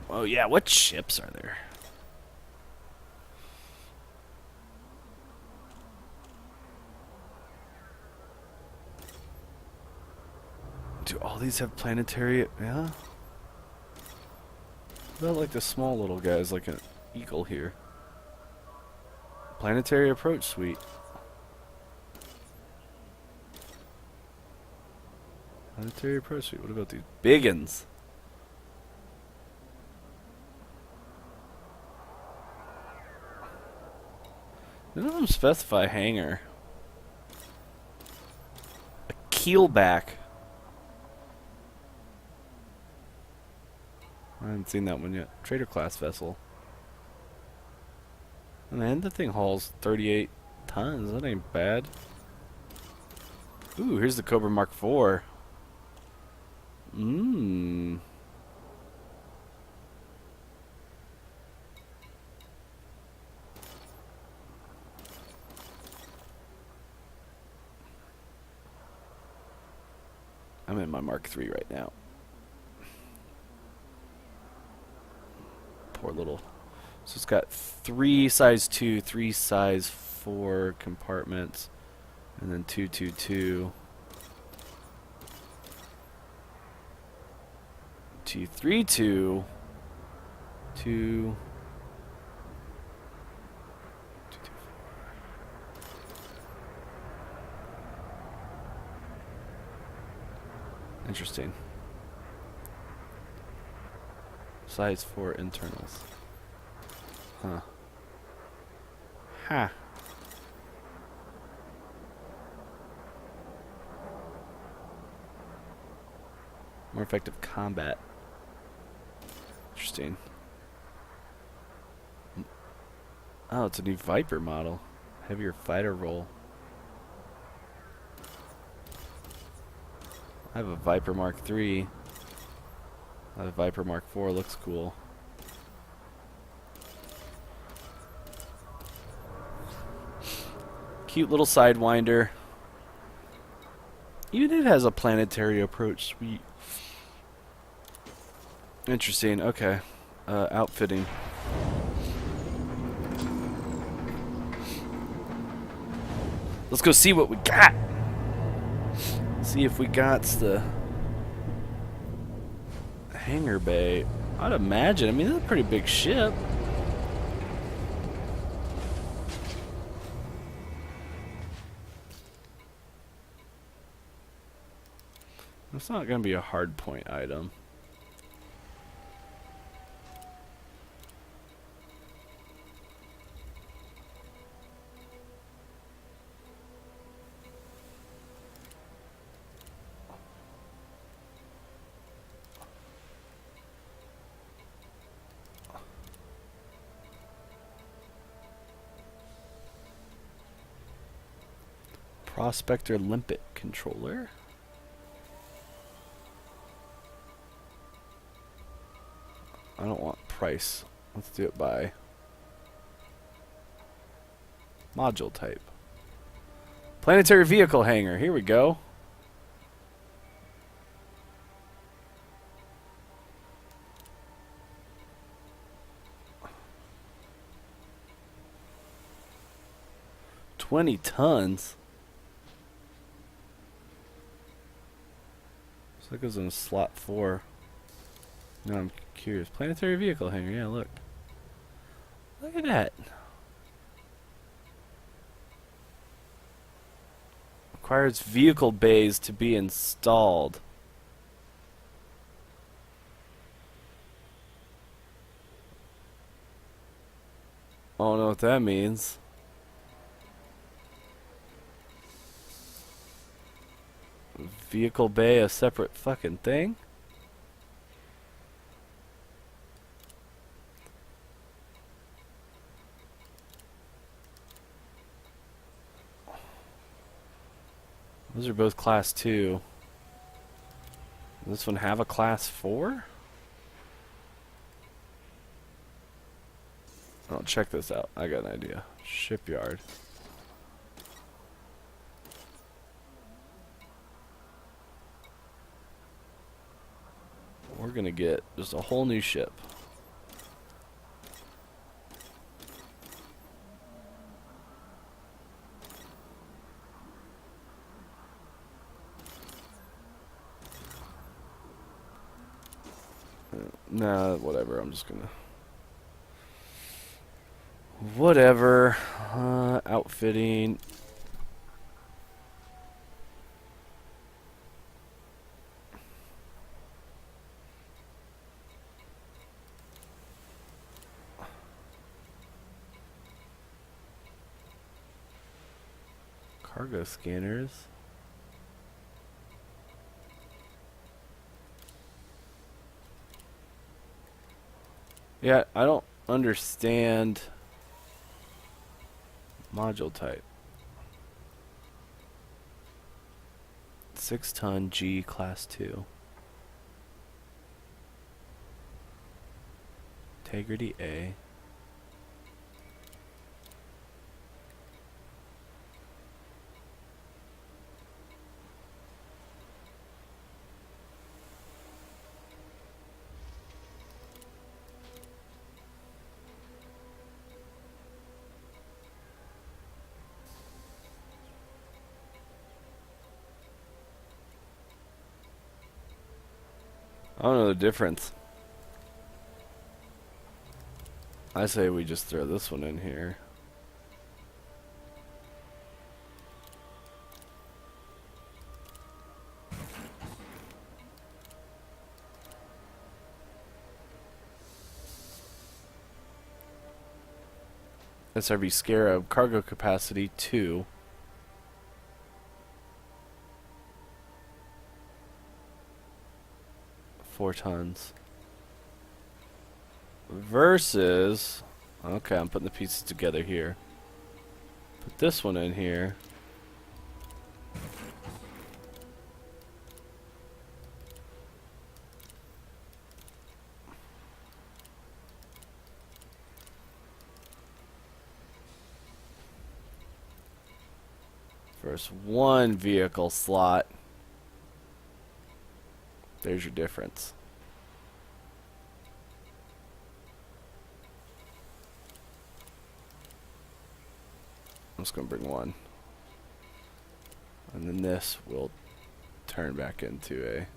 Oh yeah, what ships are there? Do all these have planetary? Yeah. What about like the small little guys, like an eagle here? Planetary approach suite. Planetary approach suite. What about these biggins? None of them specify hangar. A keelback. I haven't seen that one yet. Trader class vessel. Man, the thing hauls 38 tons. That ain't bad. Ooh, here's the Cobra Mark IV. Mmm. I'm in my Mark III right now. Poor little. So it's got 3 size 2, 3 size 4 compartments, and then 222. T32. 2. Interesting. Size 4 internals. Huh. Ha. More effective combat. Interesting. Oh, it's a new Viper model. Heavier fighter roll. I have a Viper Mark III. I have a Viper Mark IV. Looks cool. Cute little Sidewinder. Even it has a planetary approach suite. Interesting. Okay. Outfitting. Let's go see what we got. See if we got the hangar bay. I'd imagine. I mean, that's a pretty big ship. It's not going to be a hard point item. Prospector Limpet controller. I don't want price. Let's do it by module type. Planetary vehicle hangar. Here we go. $20 tons. So that goes in slot 4. Now I'm curious. Planetary vehicle hangar. Yeah, look. Look at that. Requires vehicle bays to be installed. I don't know what that means. Vehicle bay, a separate fucking thing? Those are both class 2. Does this one have a class 4? Oh, check this out. I got an idea. Shipyard. We're gonna get just a whole new ship. Nah, whatever. I'm just gonna... Whatever. Outfitting. Cargo scanners. Yeah, I don't understand module type. 6-ton G class 2. Integrity A. I don't know the difference. I say we just throw this one in here. SRV Scarab, cargo capacity 2. Four tons. Versus... Okay, I'm putting the pieces together here. Put this one in here. First one vehicle slot. There's your difference. I'm just going to bring one. And then this will turn back into a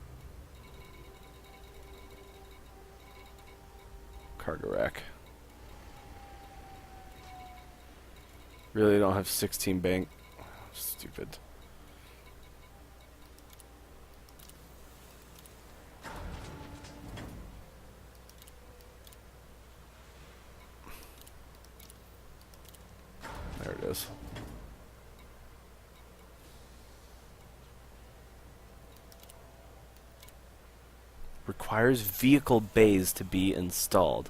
cargo rack. Really don't have 16 bank. Stupid. There it is. Requires vehicle bays to be installed.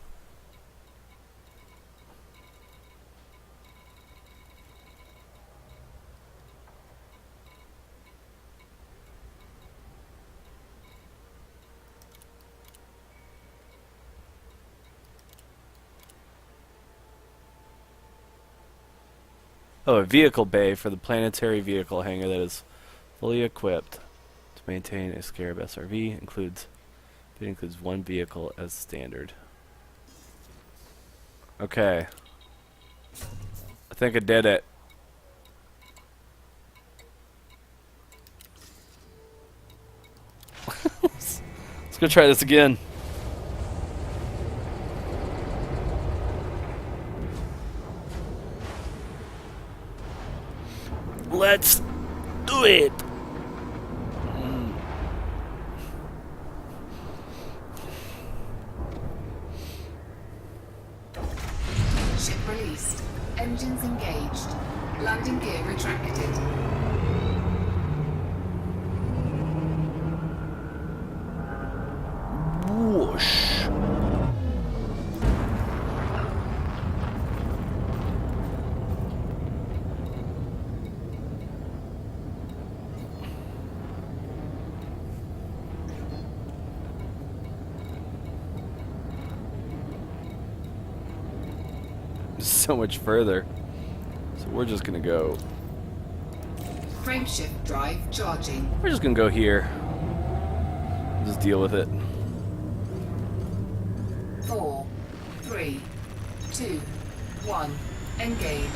Oh, a vehicle bay for the planetary vehicle hangar that is fully equipped to maintain a Scarab SRV. It includes one vehicle as standard. Okay. I think I did it. Let's go try this again. Let's do it. Ship released. Engines engaged. Landing gear retracted. Whoosh. So much further. So we're just gonna go. Frameshift drive charging. We're just gonna go here. Just deal with it. 4, 3, 2, 1. Engage.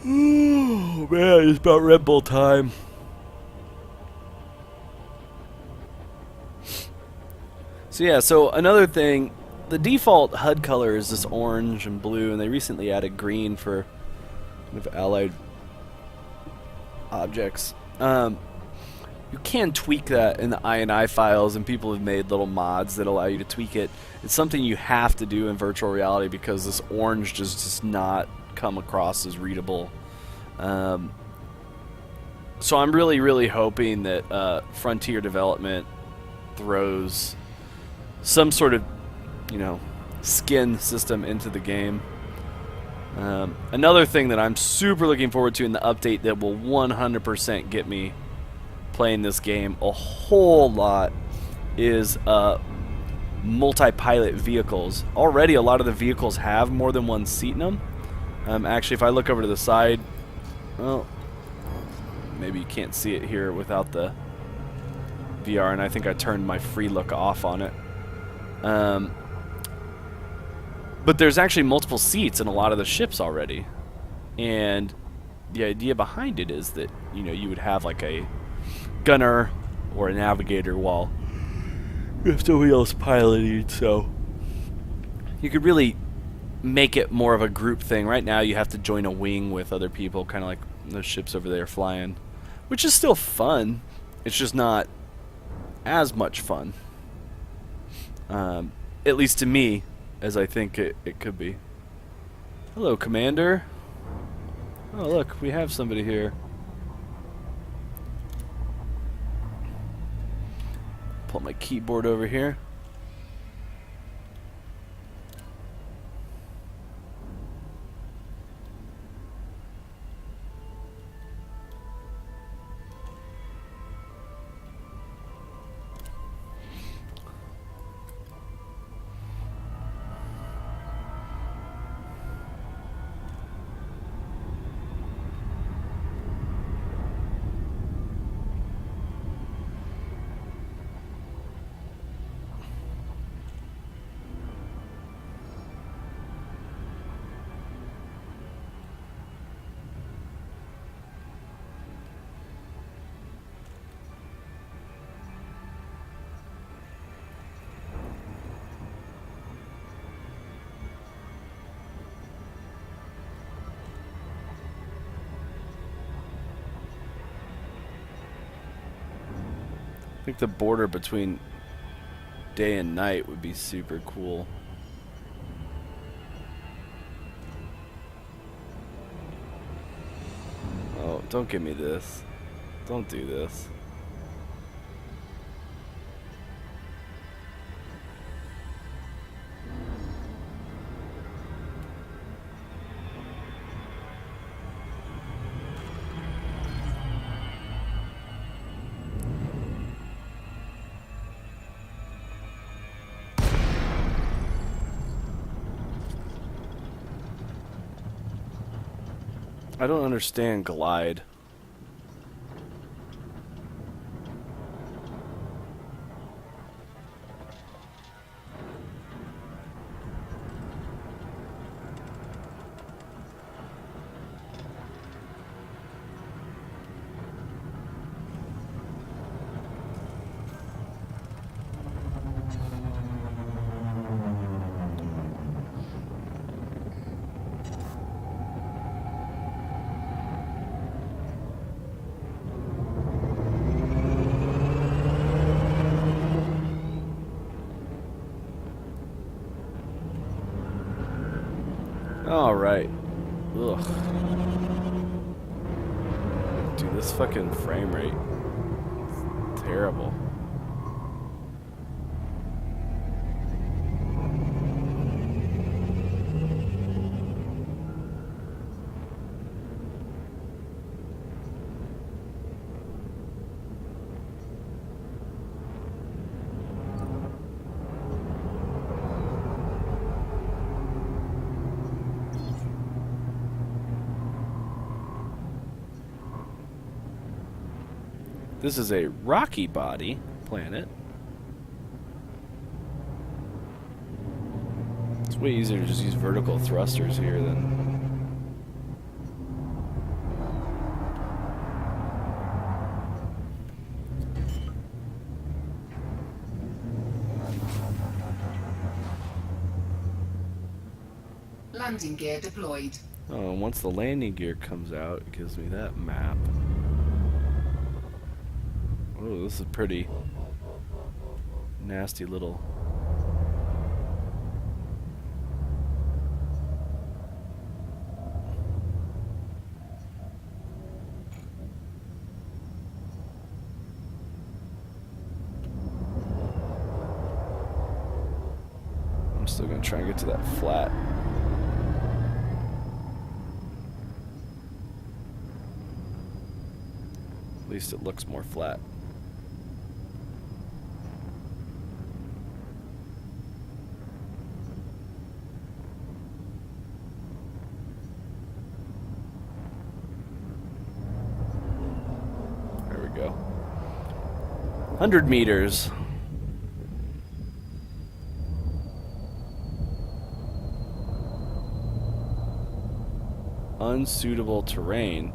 Oh man, it's about Red Bull time. So yeah, so another thing, the default HUD color is this orange and blue, and they recently added green for kind of allied objects. You can tweak that in the INI files, and people have made little mods that allow you to tweak it. It's something you have to do in virtual reality because this orange does not come across as readable. So I'm really hoping that Frontier Development throws some sort of, skin system into the game. Another thing that I'm super looking forward to in the update that will 100% get me playing this game a whole lot is multi-pilot vehicles. Already a lot of the vehicles have more than one seat in them. Actually, if I look over to the side, well, maybe you can't see it here without the VR, and I think I turned my free look off on it. But there's actually multiple seats in a lot of the ships already, and the idea behind it is that you would have like a gunner or a navigator while you have somebody else piloting, so you could really make it more of a group thing. Right now you have to join a wing with other people, kind of like those ships over there flying, which is still fun. It's just not as much fun, at least to me, as I think it could be. Hello, Commander. Oh, look, we have somebody here. Pull my keyboard over here. I think the border between day and night would be super cool. Don't give me this. Don't do this. I don't understand glide. All right. Ugh. Dude, this fucking frame rate is terrible. This is a rocky body planet. It's way easier to just use vertical thrusters here than... Landing gear deployed. Oh, and once the landing gear comes out, it gives me that map. Oh, this is pretty nasty little... I'm still gonna try and get to that flat. At least it looks more flat. There we go. 100 meters. Unsuitable terrain.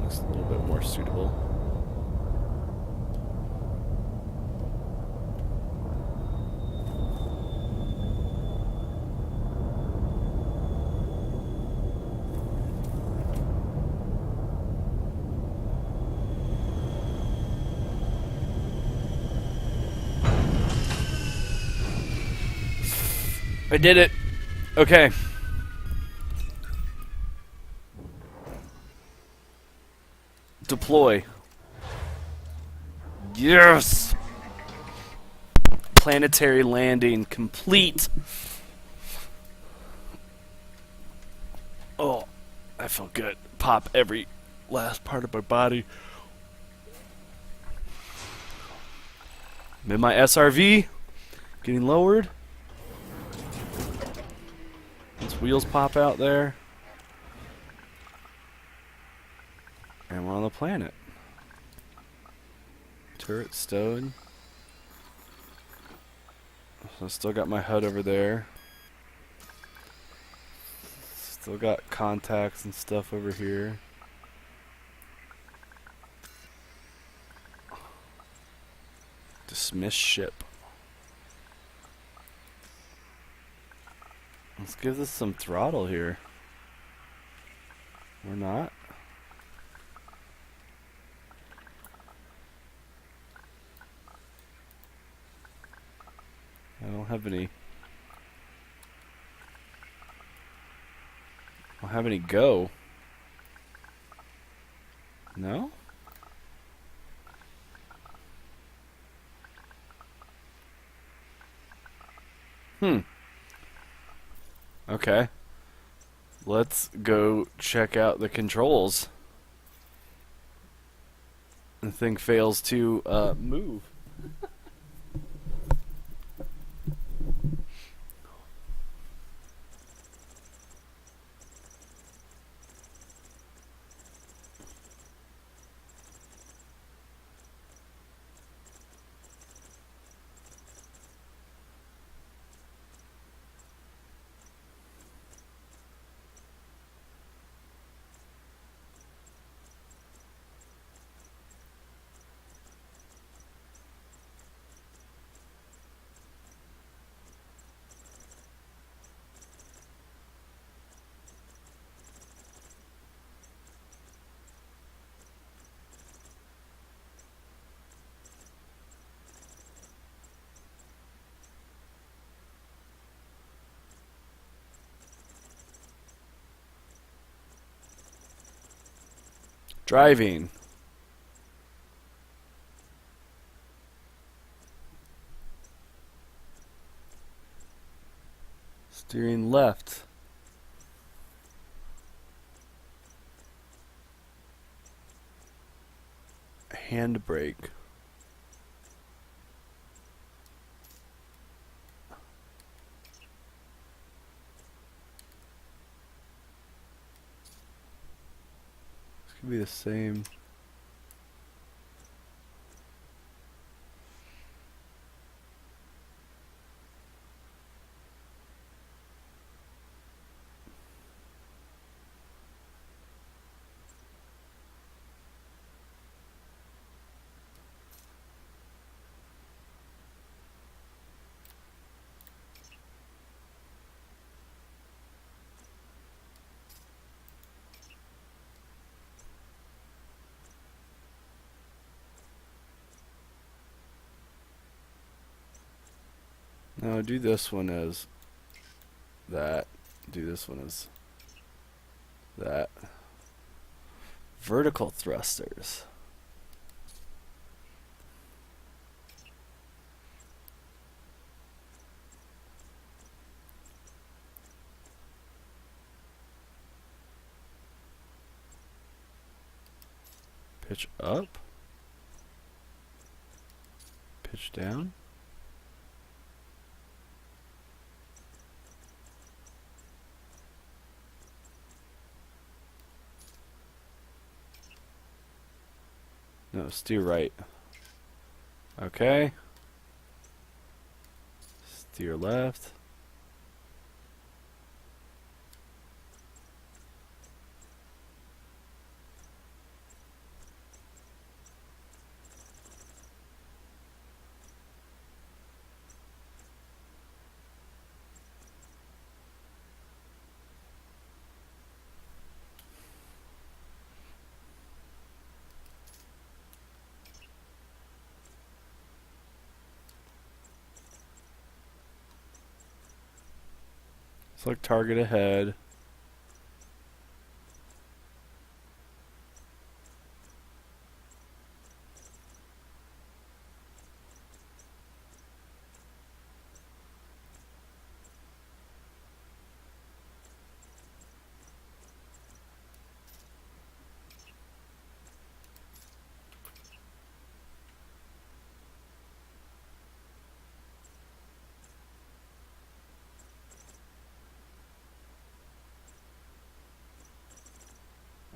Looks a little bit more suitable. I did it. Okay. Deploy. Yes! Planetary landing complete. Oh, that felt good. Pop every last part of my body. I'm in my SRV. Getting lowered. Its wheels pop out there. And we're on the planet. Turret stowed. So I still got my HUD over there. Still got contacts and stuff over here. Dismiss ship. Let's give this some throttle here. Or not. I don't have any Don't have any go. No? Okay. Let's go check out the controls. The thing fails to move. Driving. Steering left. Handbrake. This could be the same. No, do this one as that. Do this one as that. Vertical thrusters. Pitch up. Pitch down. No, steer right. Okay. Steer left. Select target ahead.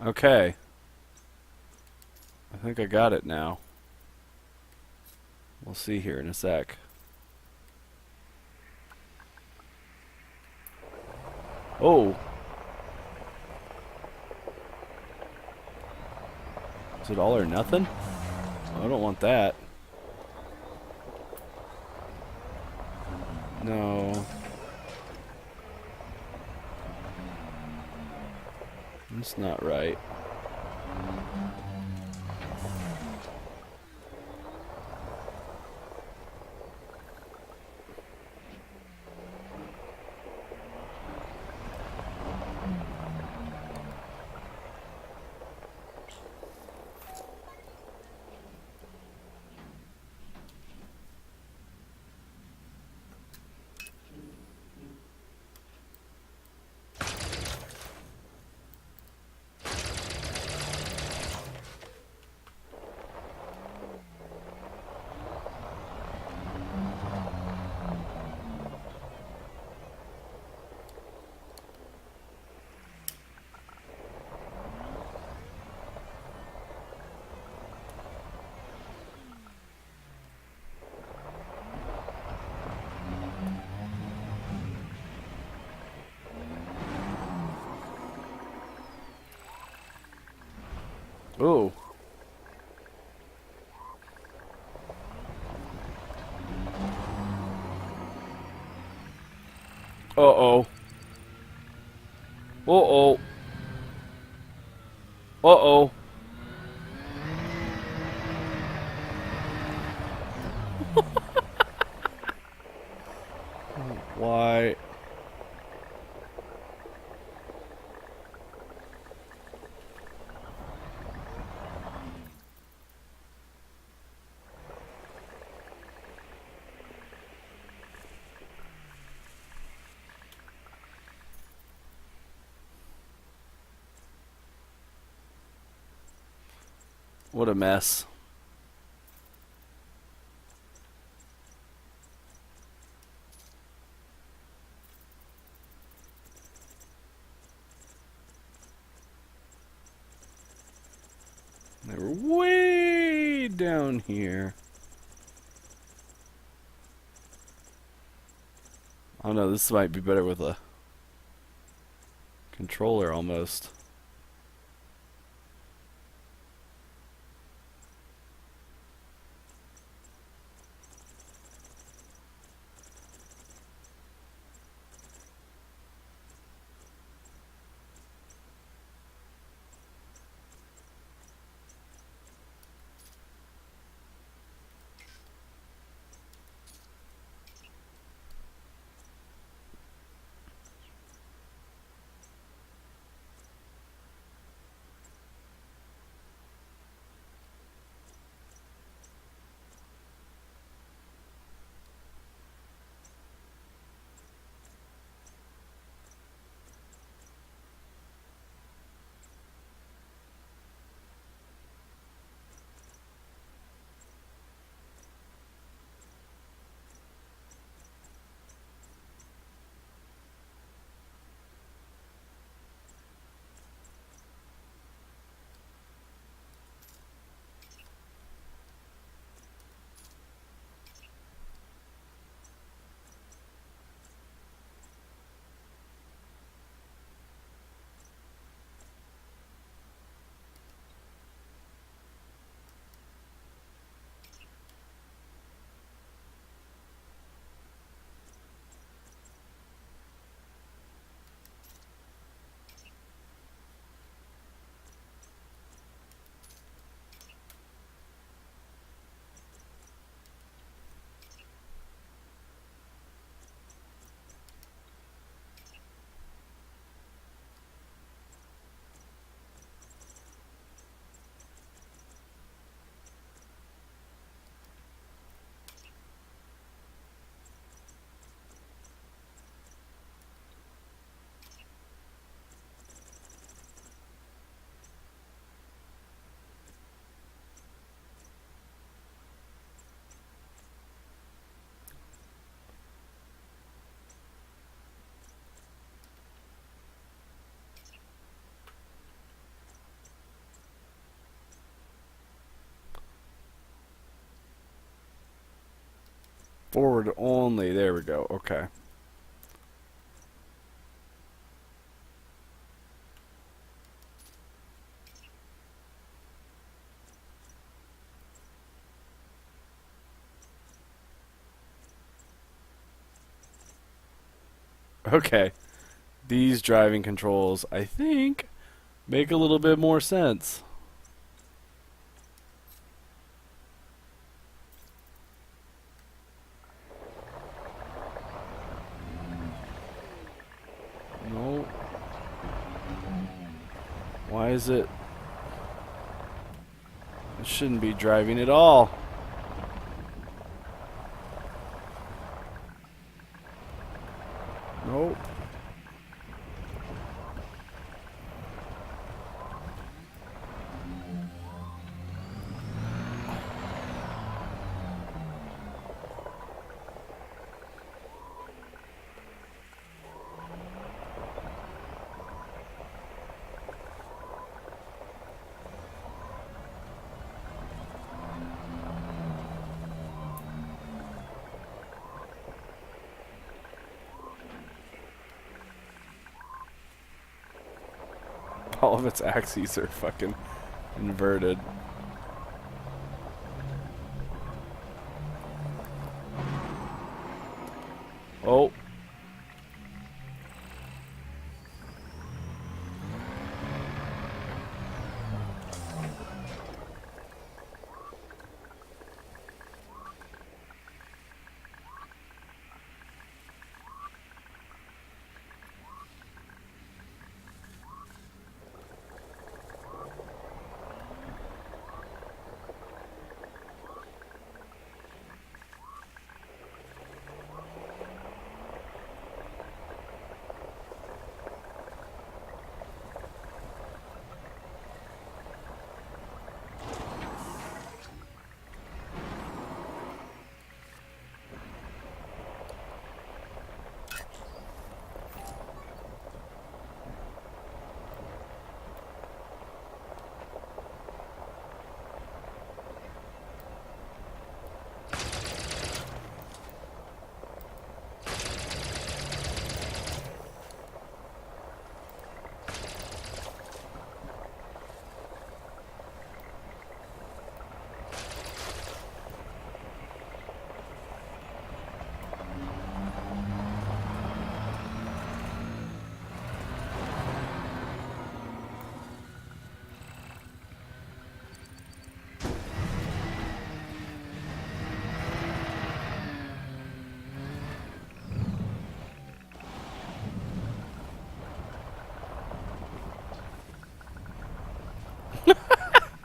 Okay. I think I got it now. We'll see here in a sec. Oh. Is it all or nothing? I don't want that. No. That's not right. Oh. Uh-oh. Uh-oh. Uh-oh. Why? What a mess. They were way down here. I don't know, this might be better with a controller almost. Forward only. There we go. Okay. Okay. These driving controls, I think, make a little bit more sense. No. Why is it? It shouldn't be driving at all. Nope. All of its axes are fucking Inverted. Oh.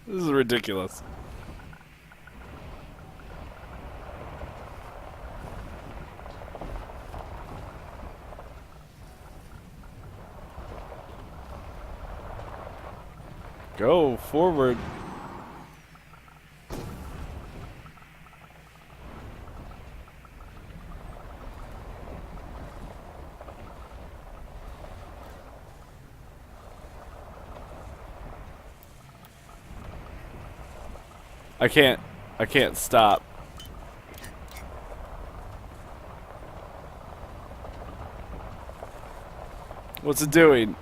This is ridiculous. Go forward. I can't stop. What's it doing?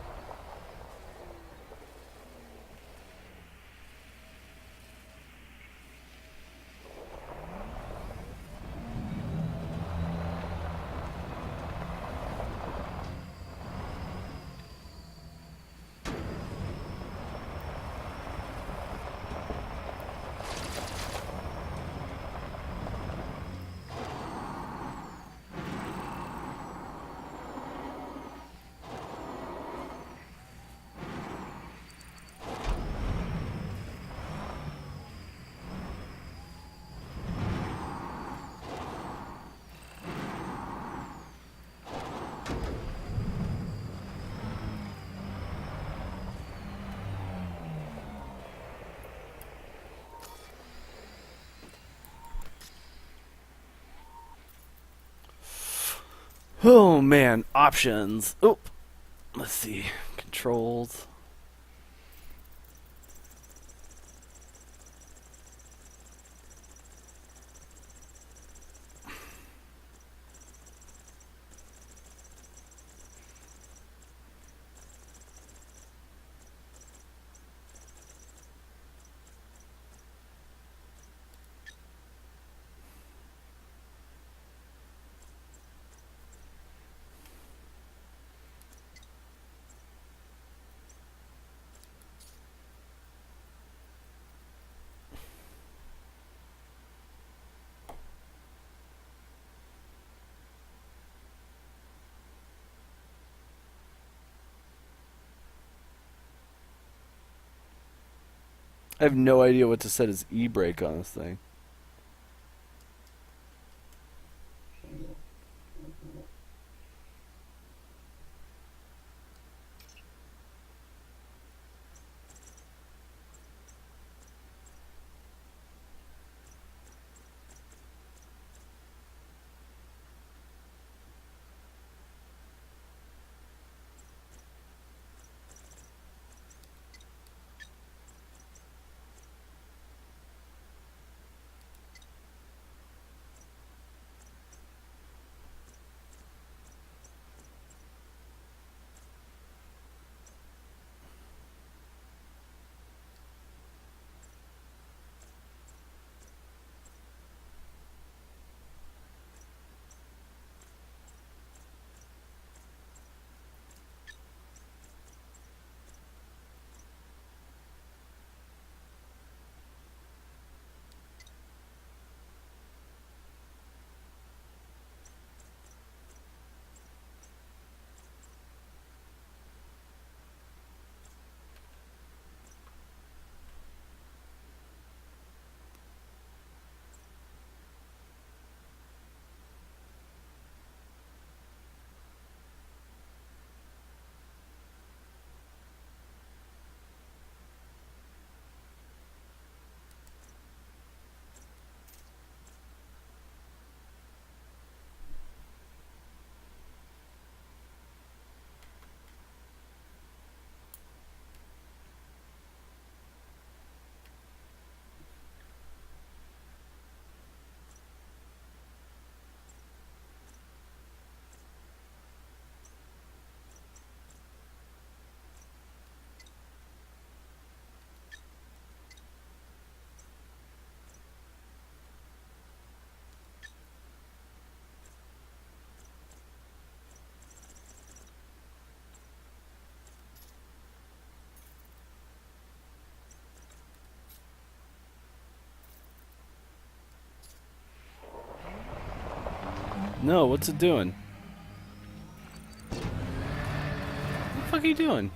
Oh man, options. Oh, let's see. Controls. I have no idea what to set as e-brake on this thing. No, what's it doing? What the fuck are you doing?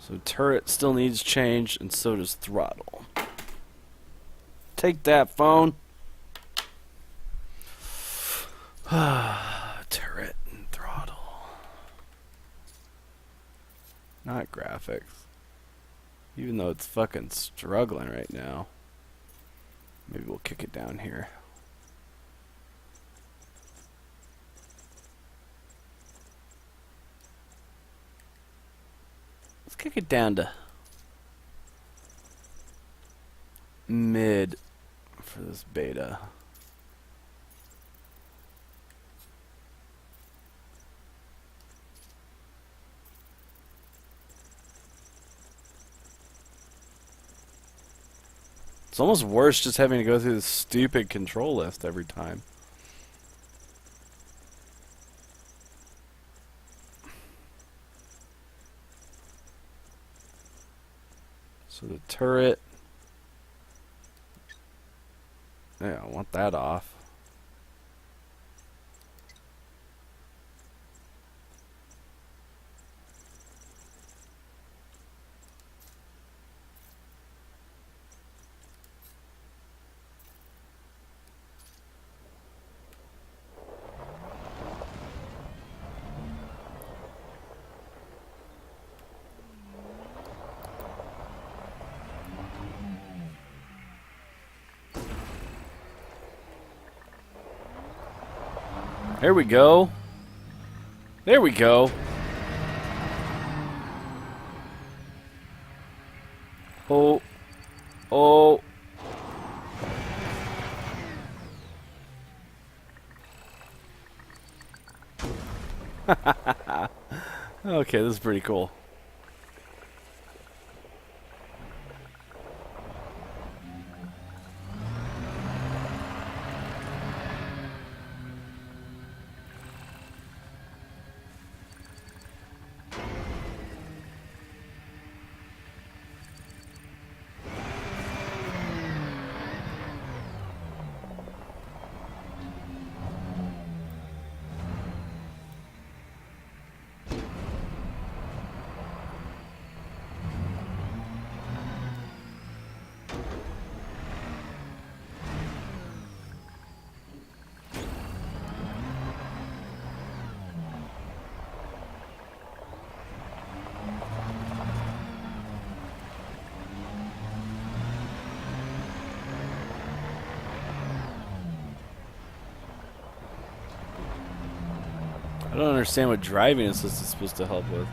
So turret still needs change, and so does throttle. Take that, phone. Turret and throttle. Not graphics. Even though it's fucking struggling right now. Maybe we'll kick it down here. Let's kick it down to mid for this beta. It's almost worse just having to go through this stupid control list every time. So the turret, yeah, I want that off. There we go. There we go. Oh. Oh. Okay, this is pretty cool. I don't understand what driving assist is supposed to help with.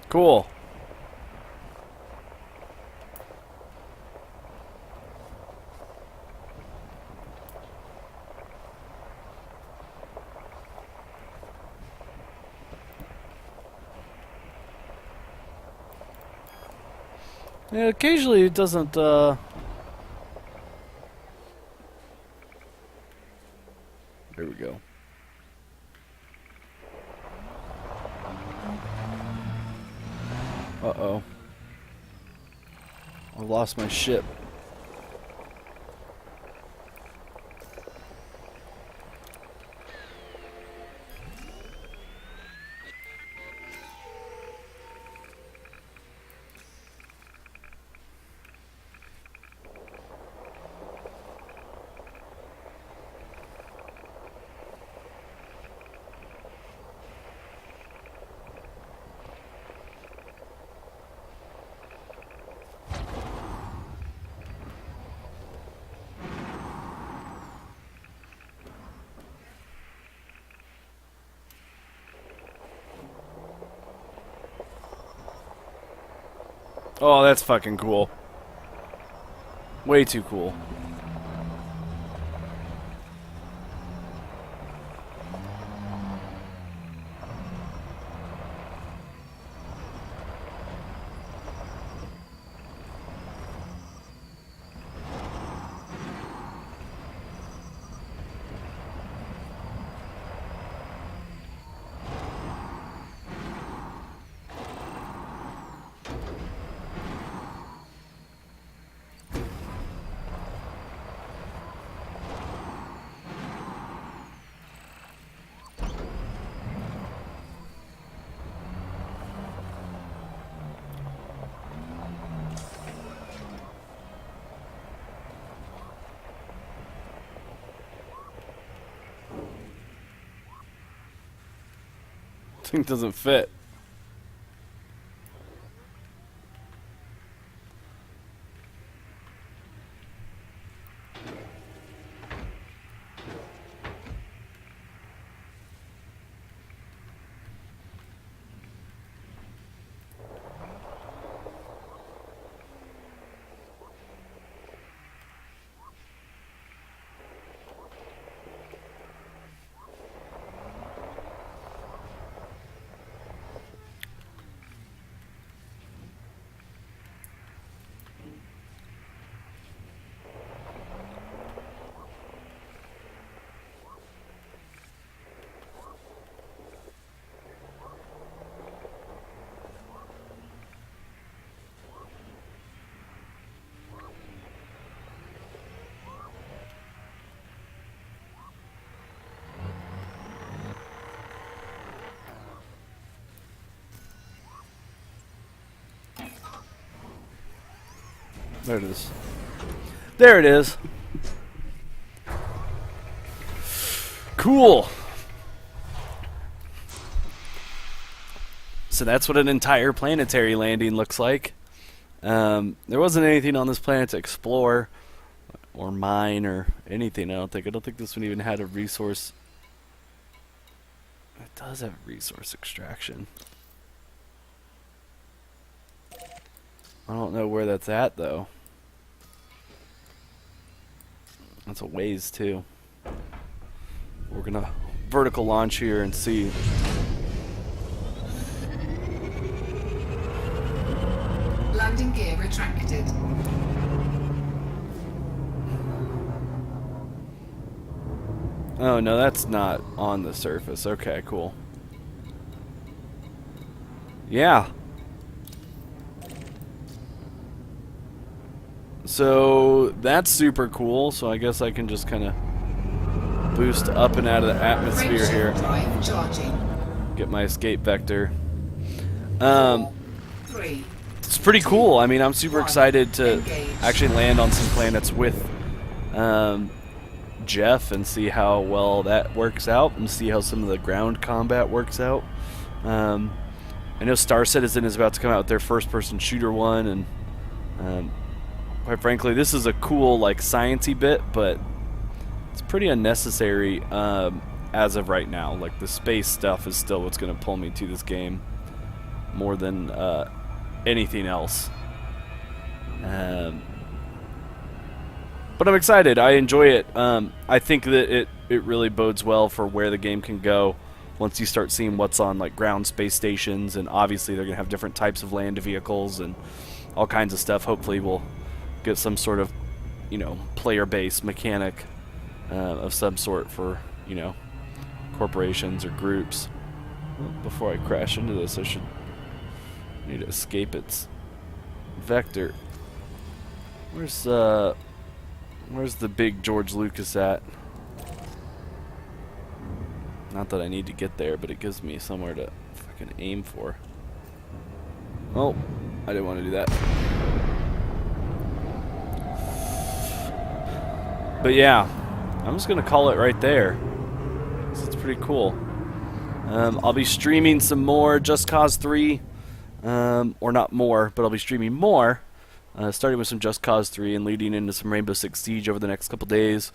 Cool. Yeah, occasionally it doesn't, There we go. Uh-oh. I lost my ship. Oh, that's fucking cool. Way too cool. Thing doesn't fit. There it is. There it is. Cool. So that's what an entire planetary landing looks like. There wasn't anything on this planet to explore or mine or anything. I don't think this one even had a resource. It does have resource extraction. I don't know where that's at though. That's a ways too. We're gonna vertical launch here and see. Landing gear retracted. Oh no, that's not on the surface. Okay, cool. Yeah. So that's super cool. So I guess I can just kind of boost up and out of the atmosphere here. Drive charging. Get my escape vector. 3. It's pretty cool. I mean, I'm super excited to actually land on some planets with Jeff and see how well that works out and see how some of the ground combat works out. I know Star Citizen is about to come out with their first-person shooter one, and quite frankly, this is a cool, like, science-y bit, but it's pretty unnecessary as of right now. Like, the space stuff is still what's going to pull me to this game more than anything else. But I'm excited. I enjoy it. I think that it really bodes well for where the game can go once you start seeing what's on like ground space stations, and obviously they're going to have different types of land vehicles and all kinds of stuff. Hopefully we'll get some sort of, player-based mechanic of some sort for, corporations or groups. Well, before I crash into this, I need to escape its vector. Where's the big George Lucas at? Not that I need to get there, but it gives me somewhere to fucking aim for. Oh, I didn't want to do that. But yeah, I'm just gonna call it right there. It's pretty cool. I'll be streaming some more Just Cause 3, or not more, but I'll be streaming more. Starting with some Just Cause 3 and leading into some Rainbow Six Siege over the next couple days.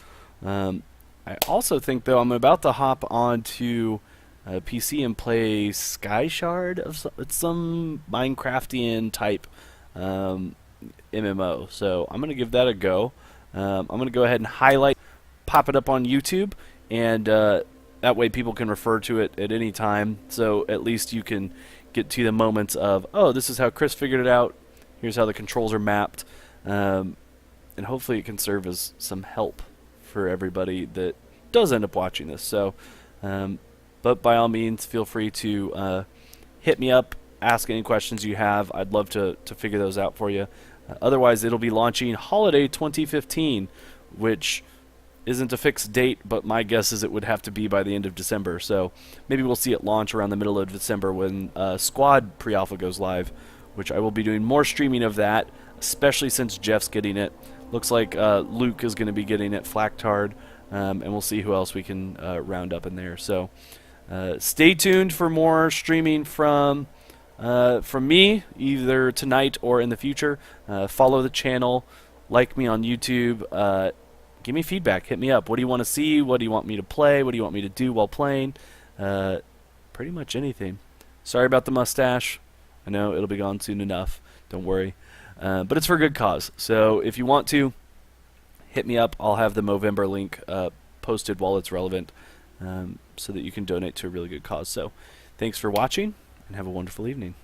I also think, though, I'm about to hop onto PC and play Sky Shard. It's some Minecraftian type MMO. So I'm going to give that a go. I'm going to go ahead and pop it up on YouTube, and that way people can refer to it at any time. So at least you can get to the moments of, oh, this is how Chris figured it out. Here's how the controls are mapped, and hopefully it can serve as some help for everybody that does end up watching this. So, but by all means, feel free to hit me up, ask any questions you have. I'd love to figure those out for you. Otherwise, it'll be launching Holiday 2015, which isn't a fixed date, but my guess is it would have to be by the end of December. So maybe we'll see it launch around the middle of December when Squad pre-alpha goes live, which I will be doing more streaming of that, especially since Jeff's getting it. Looks like Luke is going to be getting it, Flactard, and we'll see who else we can round up in there. So stay tuned for more streaming from me, either tonight or in the future. Follow the channel, like me on YouTube, give me feedback, hit me up. What do you want to see? What do you want me to play? What do you want me to do while playing? Pretty much anything. Sorry about the mustache. I know it'll be gone soon enough. Don't worry. But it's for a good cause. So if you want to, hit me up. I'll have the Movember link posted while it's relevant, so that you can donate to a really good cause. So thanks for watching, and have a wonderful evening.